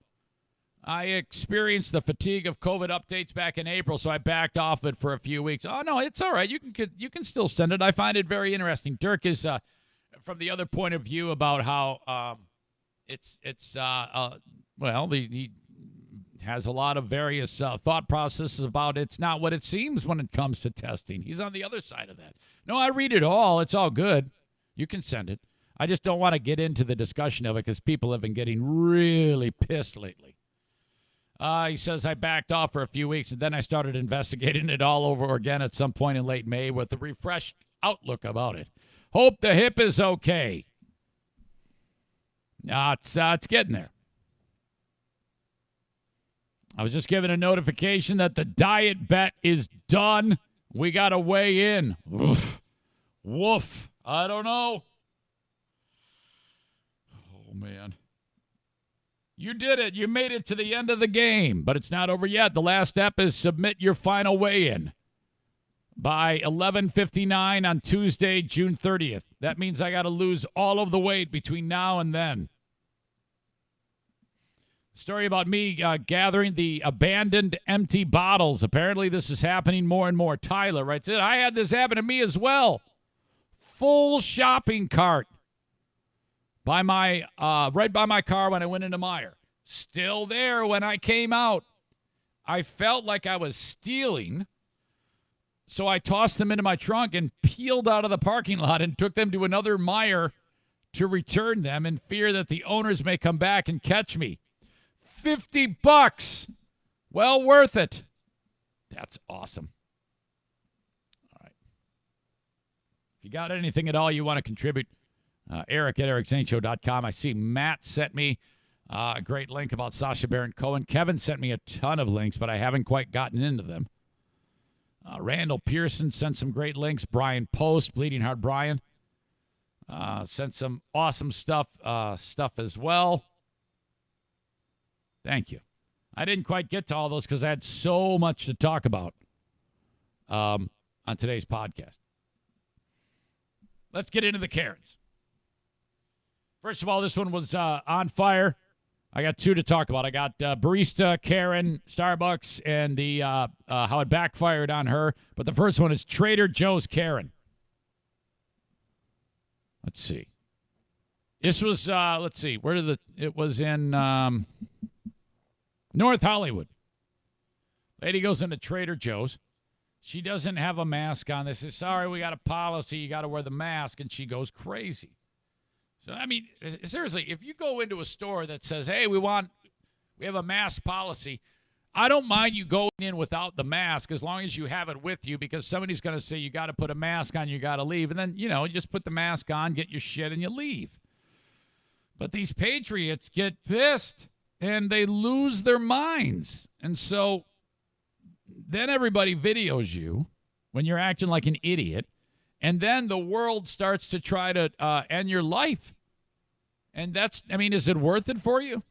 I experienced the fatigue of COVID updates back in April, so I backed off it for a few weeks. Oh, no, it's all right. You can still send it. I find it very interesting. Dirk is from the other point of view about how he has a lot of various thought processes about it's not what it seems when it comes to testing. He's on the other side of that. No, I read it all. It's all good. You can send it. I just don't want to get into the discussion of it because people have been getting really pissed lately. He says, I backed off for a few weeks, and then I started investigating it all over again at some point in late May with a refreshed outlook about it. Hope the hip is okay. It's getting there. I was just given a notification that the diet bet is done. We got to weigh in. Woof. I don't know. Oh, man. You did it. You made it to the end of the game, but it's not over yet. The last step is submit your final weigh-in by 11:59 on Tuesday, June 30th. That means I got to lose all of the weight between now and then. Story about me gathering the abandoned empty bottles. Apparently this is happening more and more. Tyler writes it. I had this happen to me as well. Full shopping cart by my right by my car when I went into Meijer. Still there when I came out. I felt like I was stealing, so I tossed them into my trunk and peeled out of the parking lot and took them to another Meijer to return them in fear that the owners may come back and catch me. $50. Well worth it. That's awesome. All right. If you got anything at all you want to contribute, Eric at ericzaneshow.com. I see Matt sent me a great link about Sacha Baron Cohen. Kevin sent me a ton of links, but I haven't quite gotten into them. Randall Pearson sent some great links. Brian Post, Bleeding Heart Brian, sent some awesome stuff as well. Thank you. I didn't quite get to all those because I had so much to talk about on today's podcast. Let's get into the Karens. First of all, this one was on fire. I got two to talk about. I got barista Karen, Starbucks, and the how it backfired on her. But the first one is Trader Joe's Karen. Let's see. This was, let's see, it was in North Hollywood. Lady goes into Trader Joe's. She doesn't have a mask on. They say, sorry, we got a policy. You got to wear the mask. And she goes crazy. So, I mean, seriously, if you go into a store that says, hey, we have a mask policy, I don't mind you going in without the mask as long as you have it with you, because somebody's going to say you got to put a mask on, you got to leave. And then, you just put the mask on, get your shit, and you leave. But these patriots get pissed, and they lose their minds. And so then everybody videos you when you're acting like an idiot, and then the world starts to try to end your life. And is it worth it for you?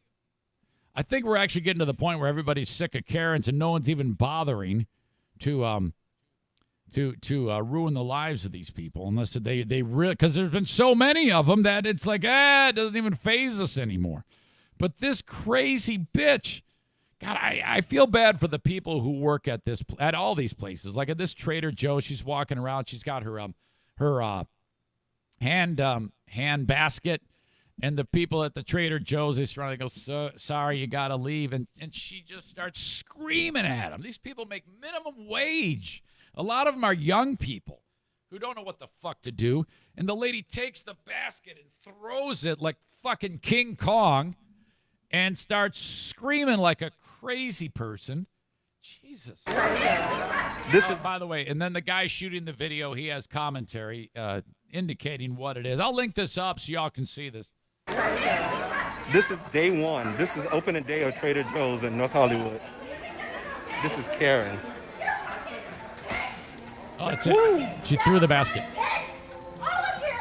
I think we're actually getting to the point where everybody's sick of Karens and no one's even bothering to ruin the lives of these people unless they really, because there's been so many of them that it's like, it doesn't even faze us anymore. But this crazy bitch, God, I feel bad for the people who work at all these places. Like at this Trader Joe, she's walking around. She's got her hand basket, and the people at the Trader Joe's, they surround. They go, sorry, you got to leave, and she just starts screaming at them. These people make minimum wage. A lot of them are young people who don't know what the fuck to do. And the lady takes the basket and throws it like fucking King Kong, and starts screaming like a crazy person. Jesus. By the way, and then the guy shooting the video, he has commentary indicating what it is. I'll link this up so y'all can see this. This is day one. This is opening day of Trader Joe's in North Hollywood. This is Karen. Oh, that's it. She threw the basket. All of you!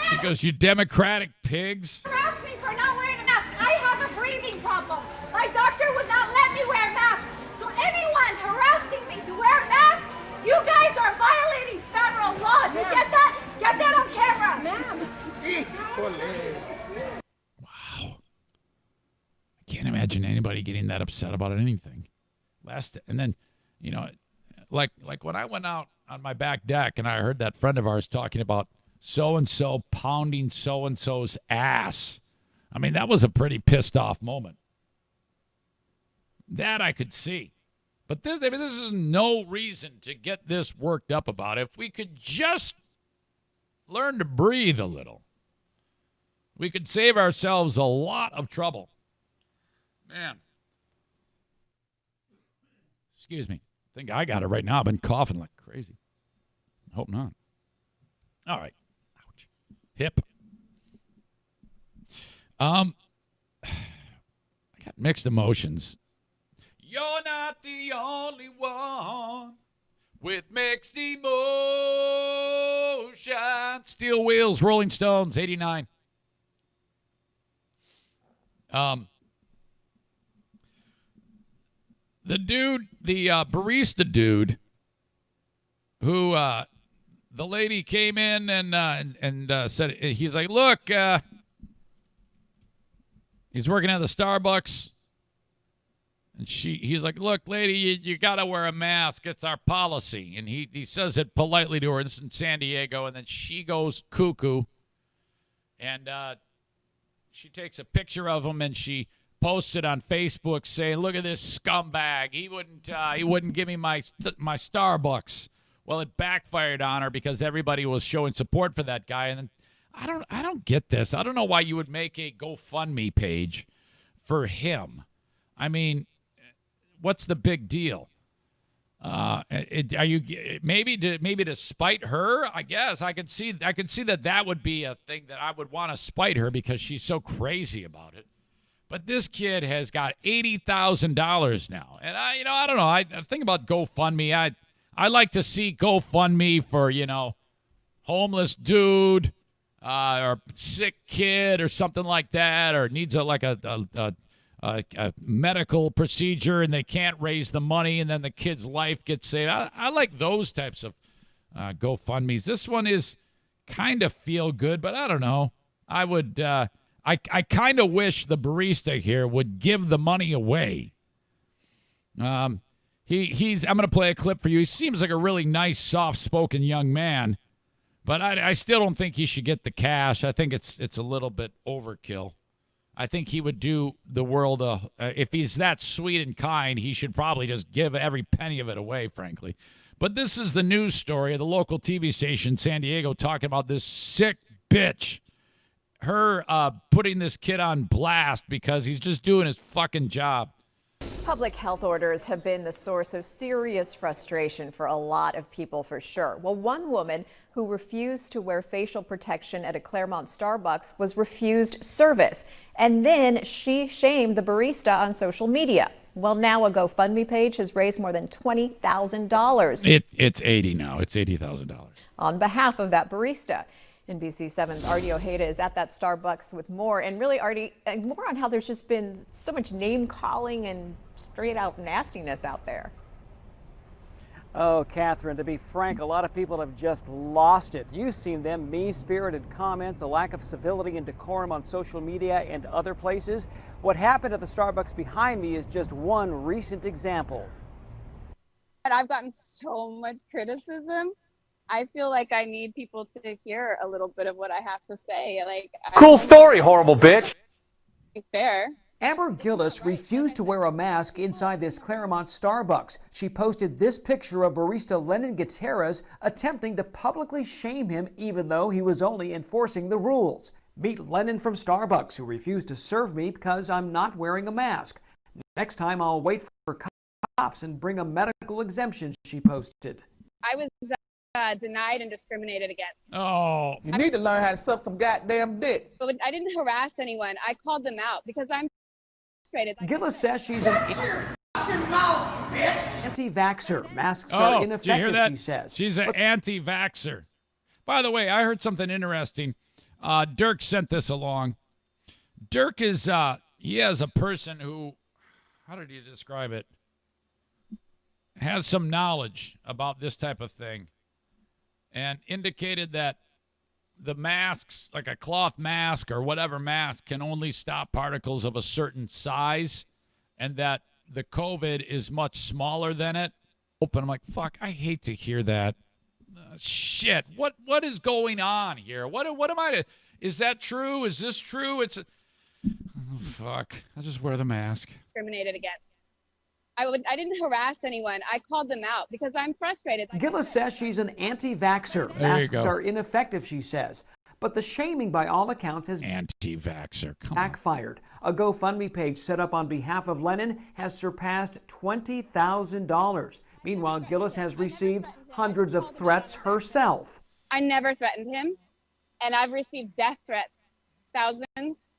She goes, you Democratic pigs. Harass me for not wearing a mask. I have a breathing problem. My doctor would not let me wear a mask. So anyone harassing me to wear a mask, you guys are violating federal law. You get that? Get that on camera. Ma'am. Wow. I can't imagine anybody getting that upset about anything. And then, like when I went out on my back deck and I heard that friend of ours talking about so-and-so pounding so-and-so's ass. I mean, that was a pretty pissed off moment. That I could see. But this is no reason to get this worked up about. If we could just learn to breathe a little, we could save ourselves a lot of trouble. Man. Excuse me. I think I got it right now. I've been coughing like crazy. Hope not. All right. Ouch. Hip. I got mixed emotions. You're not the only one with mixed emotions. Steel Wheels, Rolling Stones, 89. The dude, the barista dude, who the lady came in and said, he's like, look, he's working at the Starbucks. And he's like, look, lady, you got to wear a mask. It's our policy. And he says it politely to her. It's in San Diego. And then she goes cuckoo. And she takes a picture of him and she posts it on Facebook saying, look at this scumbag. He wouldn't give me my Starbucks. Well, it backfired on her because everybody was showing support for that guy. And then I don't get this. I don't know why you would make a GoFundMe page for him. I mean, what's the big deal? Are you maybe to spite her? I guess I could see that would be a thing that I would want to spite her because she's so crazy about it. But this kid has got $80,000 now, and I don't know. I think about GoFundMe. I like to see GoFundMe for homeless dude or sick kid or something like that, or needs a medical procedure and they can't raise the money and then the kid's life gets saved. I like those types of GoFundMes. This one is kind of feel good, but I don't know. I would I kind of wish the barista here would give the money away. I'm going to play a clip for you. He seems like a really nice, soft-spoken young man, but I still don't think he should get the cash. I think it's a little bit overkill. I think he would do the world if he's that sweet and kind, he should probably just give every penny of it away, frankly. But this is the news story of the local TV station, San Diego, talking about this sick bitch. Her putting this kid on blast because he's just doing his fucking job. Public health orders have been the source of serious frustration for a lot of people, for sure. Well, one woman who refused to wear facial protection at a Claremont Starbucks was refused service. And then she shamed the barista on social media. Well, now a GoFundMe page has raised more than $20,000. It's 80 now. It's $80,000. On behalf of that barista. NBC7's Artie Ojeda is at that Starbucks with more. And really, Artie, more on how there's just been so much name-calling and straight-out nastiness out there. Oh, Catherine, to be frank, a lot of people have just lost it. You've seen them, mean-spirited comments, a lack of civility and decorum on social media and other places. What happened at the Starbucks behind me is just one recent example. I've gotten so much criticism. I feel like I need people to hear a little bit of what I have to say. Cool story, horrible bitch. Fair. Amber Gillis refused to wear a mask inside this Claremont Starbucks. She posted this picture of barista Lennon Gutierrez attempting to publicly shame him even though he was only enforcing the rules. Meet Lennon from Starbucks, who refused to serve me because I'm not wearing a mask. Next time I'll wait for cops and bring a medical exemption, she posted. I was denied and discriminated against. Oh. You need to learn how to suck some goddamn dick. But I didn't harass anyone. I called them out because I'm frustrated. Gillis says she's an anti-vaxxer. Masks are ineffective, did you hear that? She says. She's an anti-vaxxer. By the way, I heard something interesting. Dirk sent this along. Dirk is, he has a person who, how did he describe it? Has some knowledge about this type of thing. And indicated that the masks, like a cloth mask or whatever mask, can only stop particles of a certain size, and that the COVID is much smaller than it. I'm like, fuck, I hate to hear that. Shit, what is going on here? What am I to? Is that true? Is this true? It's fuck. I just wear the mask. Discriminated against. I didn't harass anyone. I called them out because I'm frustrated. Gillis says she's an anti-vaxxer. Masks are ineffective, she says. But the shaming, by all accounts, has anti-vaxxer backfired. A GoFundMe page set up on behalf of Lennon has surpassed $20,000. Meanwhile, Gillis has received hundreds of threats herself. I never threatened him, and I've received death threats, thousands.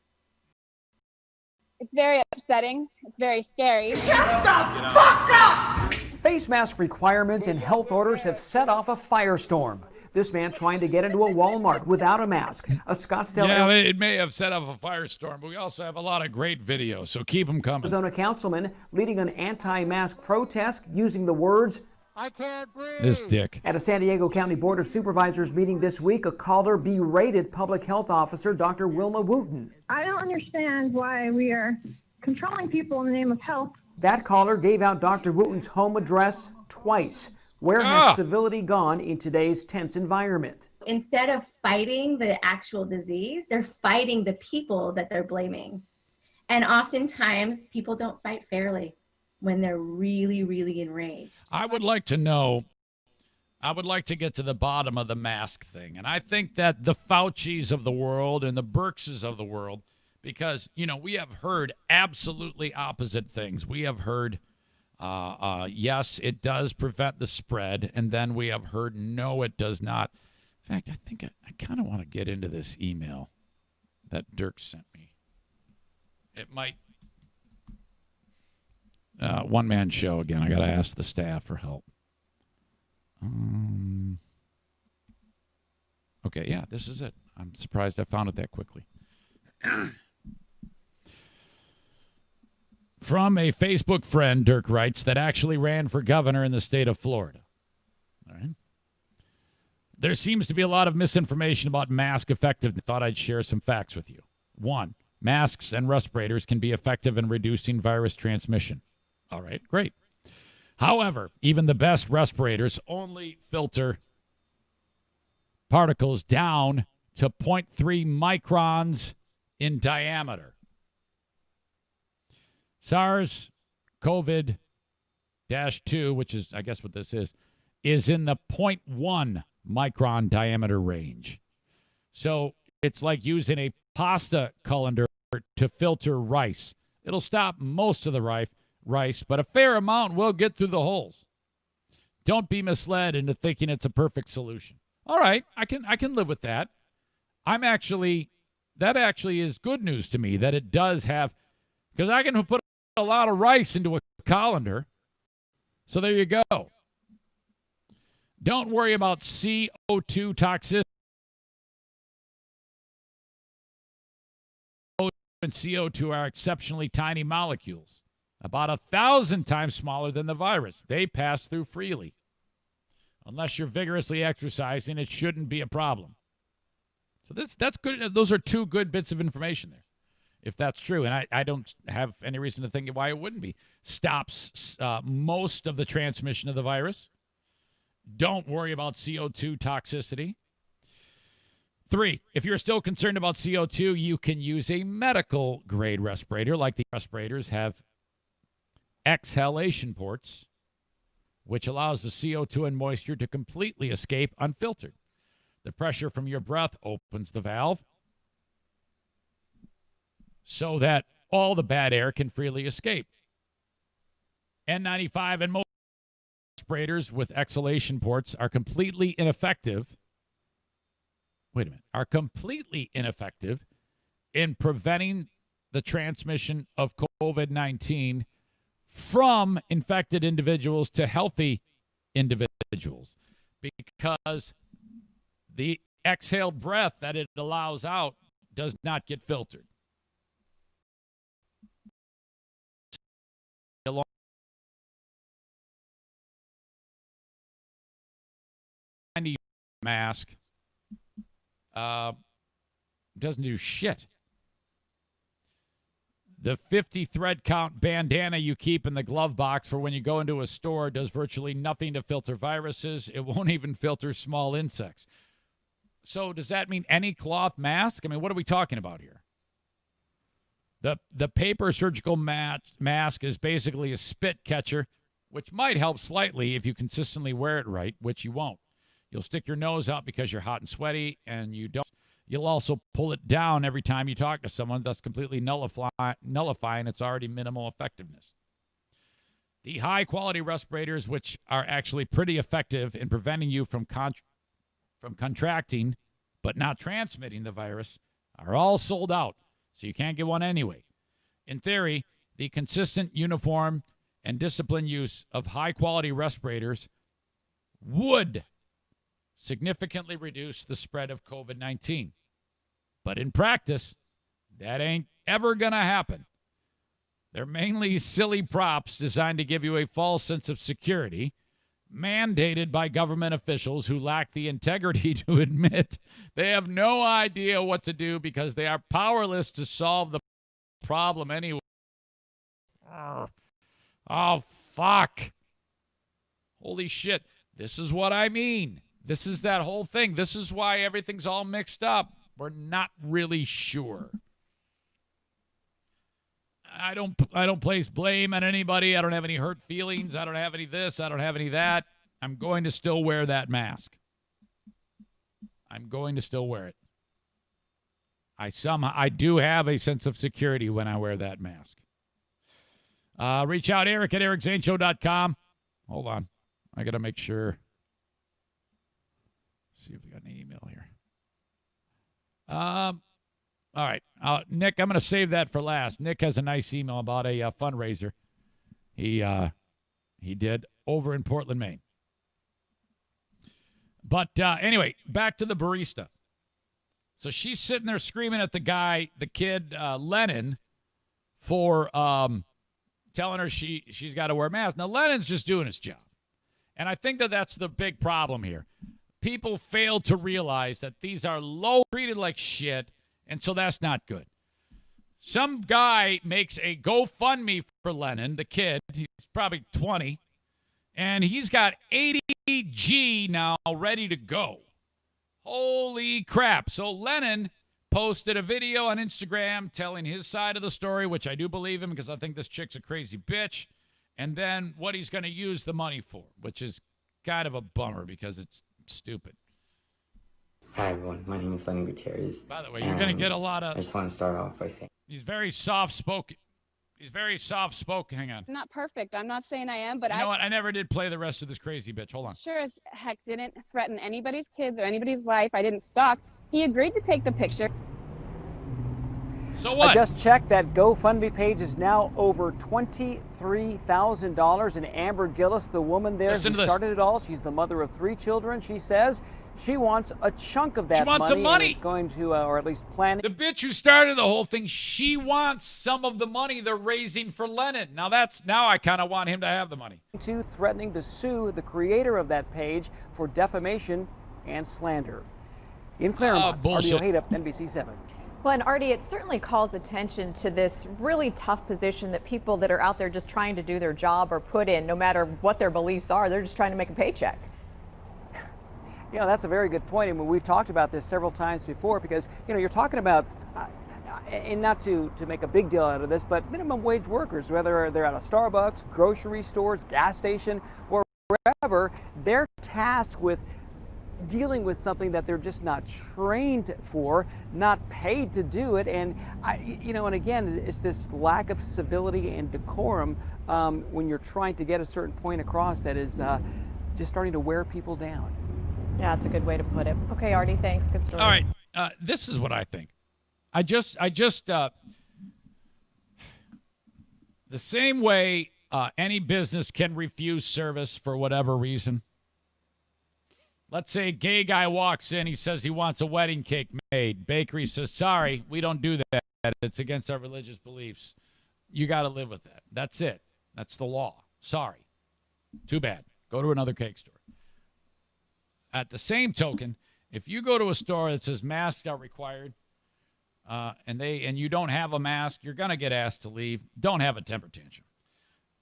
It's very upsetting. It's very scary. Shut the fuck up! Face mask requirements and health orders have set off a firestorm. This man trying to get into a Walmart without a mask. A Scottsdale it may have set off a firestorm, but we also have a lot of great videos, so keep them coming. Arizona councilman leading an anti-mask protest using the words, "I can't breathe." This dick. At a San Diego County Board of Supervisors meeting this week, a caller berated public health officer Dr. Wilma Wooten. I don't understand why we are controlling people in the name of health. That caller gave out Dr. Wooten's home address twice. Where has civility gone in today's tense environment? Instead of fighting the actual disease, they're fighting the people that they're blaming. And oftentimes, people don't fight fairly when they're really, really enraged. I would like to know, I would like to get to the bottom of the mask thing. And I think that the Faucis of the world and the Birxes of the world, because, you know, we have heard absolutely opposite things. We have heard, yes, it does prevent the spread. And then we have heard, no, it does not. In fact, I think I kind of want to get into this email that Dirk sent me. It might, one-man show again. I got to ask the staff for help. Okay, yeah, this is it. I'm surprised I found it that quickly. From a Facebook friend, Dirk writes, that actually ran for governor in the state of Florida. All right. There seems to be a lot of misinformation about mask effectiveness. Thought I'd share some facts with you. 1, masks and respirators can be effective in reducing virus transmission. All right, great. However, even the best respirators only filter particles down to 0.3 microns in diameter. SARS-CoV-2, which is, I guess what this is in the 0.1 micron diameter range. So it's like using a pasta colander to filter rice. It'll stop most of the rice, but a fair amount will get through the holes. Don't be misled into thinking it's a perfect solution. All right, I can live with that. That actually is good news to me that it does have, because I can put a lot of rice into a colander. So there you go. Don't worry about CO2 toxicity. And CO2 are exceptionally tiny molecules, about 1,000 times smaller than the virus. They pass through freely. Unless you're vigorously exercising, it shouldn't be a problem. So that's good. Those are 2 good bits of information there, if that's true. And I don't have any reason to think why it wouldn't be. Stops most of the transmission of the virus. Don't worry about CO2 toxicity. 3, if you're still concerned about CO2, you can use a medical grade respirator. Like the respirators have exhalation ports, which allows the CO2 and moisture to completely escape unfiltered. The pressure from your breath opens the valve so that all the bad air can freely escape. N95 and most respirators with exhalation ports are completely ineffective. Are completely ineffective in preventing the transmission of COVID-19 from infected individuals to healthy individuals, because the exhaled breath that it allows out does not get filtered. Mask doesn't do shit. The 50 thread count bandana you keep in the glove box for when you go into a store does virtually nothing to filter viruses. It won't even filter small insects. So does that mean any cloth mask? I mean, what are we talking about here? The paper surgical mask is basically a spit catcher, which might help slightly if you consistently wear it right, which you won't. You'll stick your nose out because you're hot and sweaty, and you'll also pull it down every time you talk to someone, thus completely nullifying its already minimal effectiveness. The high-quality respirators, which are actually pretty effective in preventing you from contracting but not transmitting the virus, are all sold out, so you can't get one anyway. In theory, the consistent, uniform, and disciplined use of high-quality respirators would significantly reduce the spread of COVID-19. But in practice, that ain't ever going to happen. They're mainly silly props designed to give you a false sense of security, mandated by government officials who lack the integrity to admit they have no idea what to do because they are powerless to solve the problem anyway. Oh, fuck. Holy shit. This is what I mean. This is that whole thing. This is why everything's all mixed up. We're not really sure. I don't place blame on anybody. I don't have any hurt feelings. I don't have any this. I don't have any that. I'm going to still wear that mask. I'm going to still wear it. I do have a sense of security when I wear that mask. Reach out, Eric at ericzaneshow.com. Hold on. I got to make sure. See if we got an email here. All right. Nick, I'm going to save that for last. Nick has a nice email about a fundraiser he did over in Portland, Maine. But anyway, back to the barista. So she's sitting there screaming at the kid, Lennon, for telling her she's got to wear a mask. Now, Lennon's just doing his job. And I think that's the big problem here. People fail to realize that these are low, treated like shit, and so that's not good. Some guy makes a GoFundMe for Lennon, the kid. He's probably 20, and he's got 80 G now ready to go. Holy crap. So Lennon posted a video on Instagram telling his side of the story, which I do believe him because I think this chick's a crazy bitch, and then what he's going to use the money for, which is kind of a bummer because it's stupid. Hi, everyone. My name is Lennon Gutierrez. By the way, you're going to get a lot of... I just want to start off by saying... He's very soft-spoken. Hang on. I'm not perfect. I'm not saying I am, but you know what? I never did play the rest of this crazy bitch. Hold on. Sure as heck didn't threaten anybody's kids or anybody's life. I didn't stalk. He agreed to take the picture. So what? I just checked. That GoFundMe page is now over $23,000. And Amber Gillis, the woman there who started it all, she's the mother of 3 children. She says she wants a chunk of that money. She wants some money. And is going to, or at least planning. The bitch who started the whole thing, she wants some of the money they're raising for Lennon. Now I kind of want him to have the money. Threatening to sue the creator of that page for defamation and slander. In Claremont, Artie Ojeda, NBC7. Well, and Artie, it certainly calls attention to this really tough position that people that are out there just trying to do their job are put in, no matter what their beliefs are. They're just trying to make a paycheck. Yeah, that's a very good point. I mean, we've talked about this several times before because, you're talking about, and not to make a big deal out of this, but minimum wage workers, whether they're at a Starbucks, grocery stores, gas station, or wherever, they're tasked with dealing with something that they're just not trained for, not paid to do it. And, and again, it's this lack of civility and decorum when you're trying to get a certain point across that is just starting to wear people down. Yeah, that's a good way to put it. Okay, Artie, thanks. Good story. All right. This is what I think. The same way any business can refuse service for whatever reason. Let's say a gay guy walks in, he says he wants a wedding cake made. Bakery says, sorry, we don't do that. It's against our religious beliefs. You got to live with that. That's it. That's the law. Sorry. Too bad. Go to another cake store. At the same token, if you go to a store that says masks are required, and you don't have a mask, you're going to get asked to leave. Don't have a temper tantrum.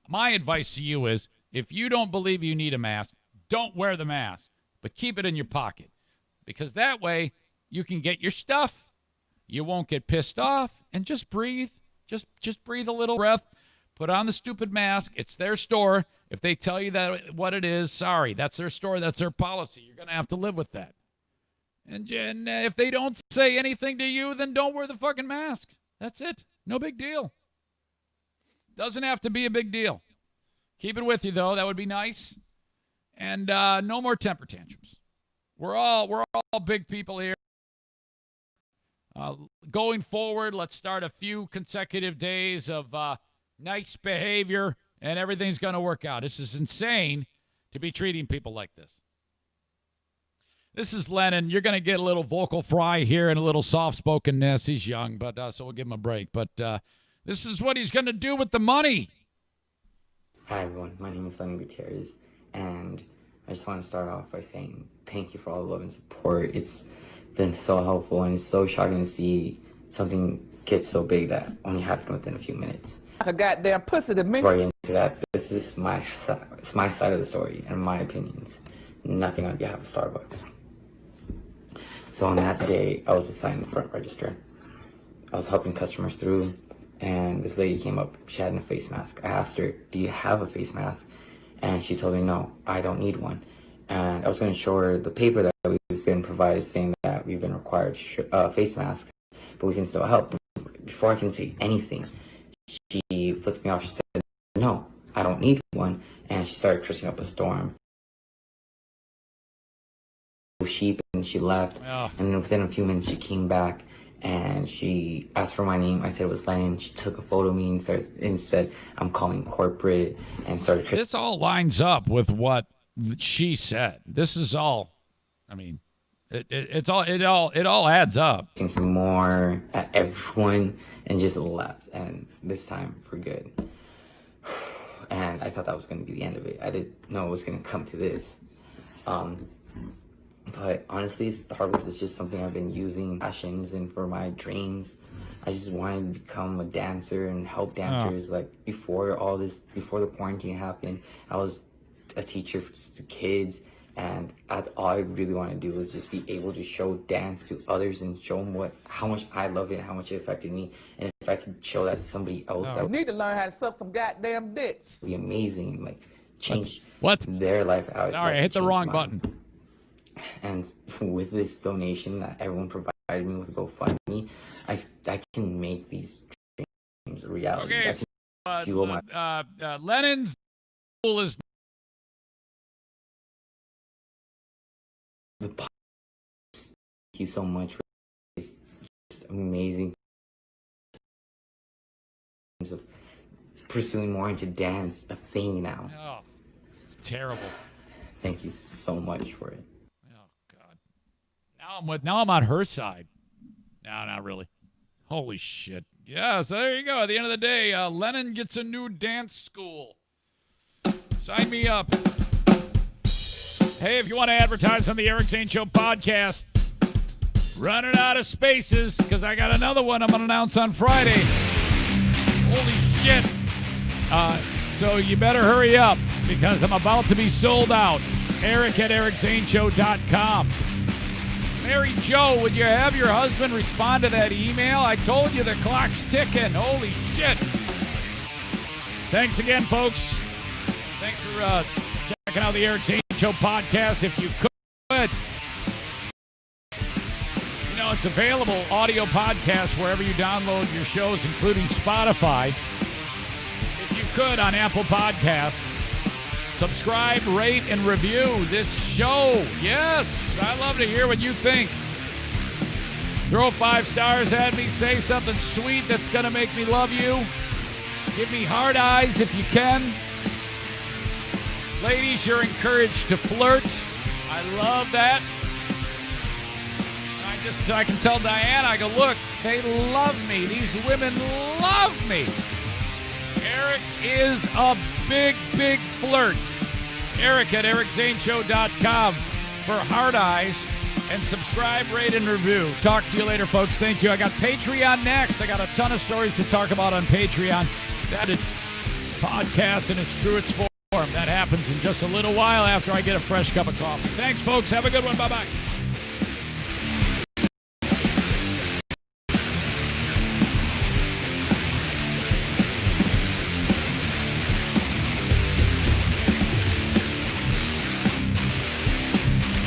My advice to you is, if you don't believe you need a mask, don't wear the mask. But keep it in your pocket, because that way you can get your stuff. You won't get pissed off, and just breathe. Just breathe a little breath. Put on the stupid mask. It's their store. If they tell you that what it is, sorry, that's their store. That's their policy. You're going to have to live with that. And if they don't say anything to you, then don't wear the fucking mask. That's it. No big deal. Doesn't have to be a big deal. Keep it with you, though. That would be nice. And no more temper tantrums. We're all big people here. Going forward, let's start a few consecutive days of nice behavior, and everything's going to work out. This is insane to be treating people like this. This is Lennon. You're going to get a little vocal fry here and a little soft-spokenness. He's young, but so we'll give him a break. But this is what he's going to do with the money. Hi, everyone. My name is Lennon Gutierrez, and I just want to start off by saying thank you for all the love and support. It's been so helpful, and it's so shocking to see something get so big that only happened within a few minutes. A goddamn pussy to me. Before I get into that, this is my side of the story and my opinions. Nothing on behalf of Starbucks. So on that day, I was assigned the front register. I was helping customers through, and this lady came up. She had a face mask. I asked her, "Do you have a face mask?" And she told me, "No, I don't need one." And I was going to show her the paper that we've been provided saying that we've been required face masks, but we can still help. Before I can say anything, she flipped me off. She said, "No, I don't need one." And she started cursing up a storm. Sheep, and she left. Oh. And within a few minutes, she came back and she asked for my name. I said it was Lennon. She took a photo of me and said, "I'm calling corporate," and started. This all lines up with what she said. This is all. I mean, it all adds up. Some more at everyone and just left, and this time for good. And I thought that was going to be the end of it. I didn't know it was going to come to this. But honestly, Starbucks is just something I've been using passions and for my dreams. I just wanted to become a dancer and help dancers. Like before the quarantine happened, I was a teacher to kids, and that's all I really want to do is just be able to show dance to others and show them how much I love it and how much it affected me. And if I could show that to somebody else, that would need to learn how to suck some goddamn dick. be amazing. Like change what their life out. Sorry, I hit the wrong button. And with this donation that everyone provided me with GoFundMe, I can make these dreams a reality. Okay, I can fuel my Lennon's school is. Thank you so much for this just amazing of pursuing more into dance, a thing now. Oh, it's terrible. Thank you so much for it. Now I'm on her side. No, not really. Holy shit. Yeah, so there you go. At the end of the day, Lennon gets a new dance school. Sign me up. Hey, if you want to advertise on the Eric Zane Show podcast, running out of spaces because I got another one I'm going to announce on Friday. Holy shit. So you better hurry up because I'm about to be sold out. Eric@ericzaneshow.com. Mary Jo, would you have your husband respond to that email? I told you the clock's ticking. Holy shit. Thanks again, folks. Thanks for checking out the Eric Zane Show podcast. If you could, you know, it's available audio podcast wherever you download your shows, including Spotify. If you could, on Apple Podcasts, subscribe, rate, and review this show. Yes, I love to hear what you think. Throw 5 stars at me. Say something sweet that's going to make me love you. Give me hard eyes if you can. Ladies, you're encouraged to flirt. I love that. I can tell Diana, I go, look, they love me. These women love me. Eric is a big, big flirt. Eric@ericzaneshow.com for hard eyes and subscribe, rate, and review. Talk to you later, folks. Thank you. I got Patreon next. I got a ton of stories to talk about on Patreon. That is podcast in its truest form. That happens in just a little while after I get a fresh cup of coffee. Thanks, folks. Have a good one. Bye-bye.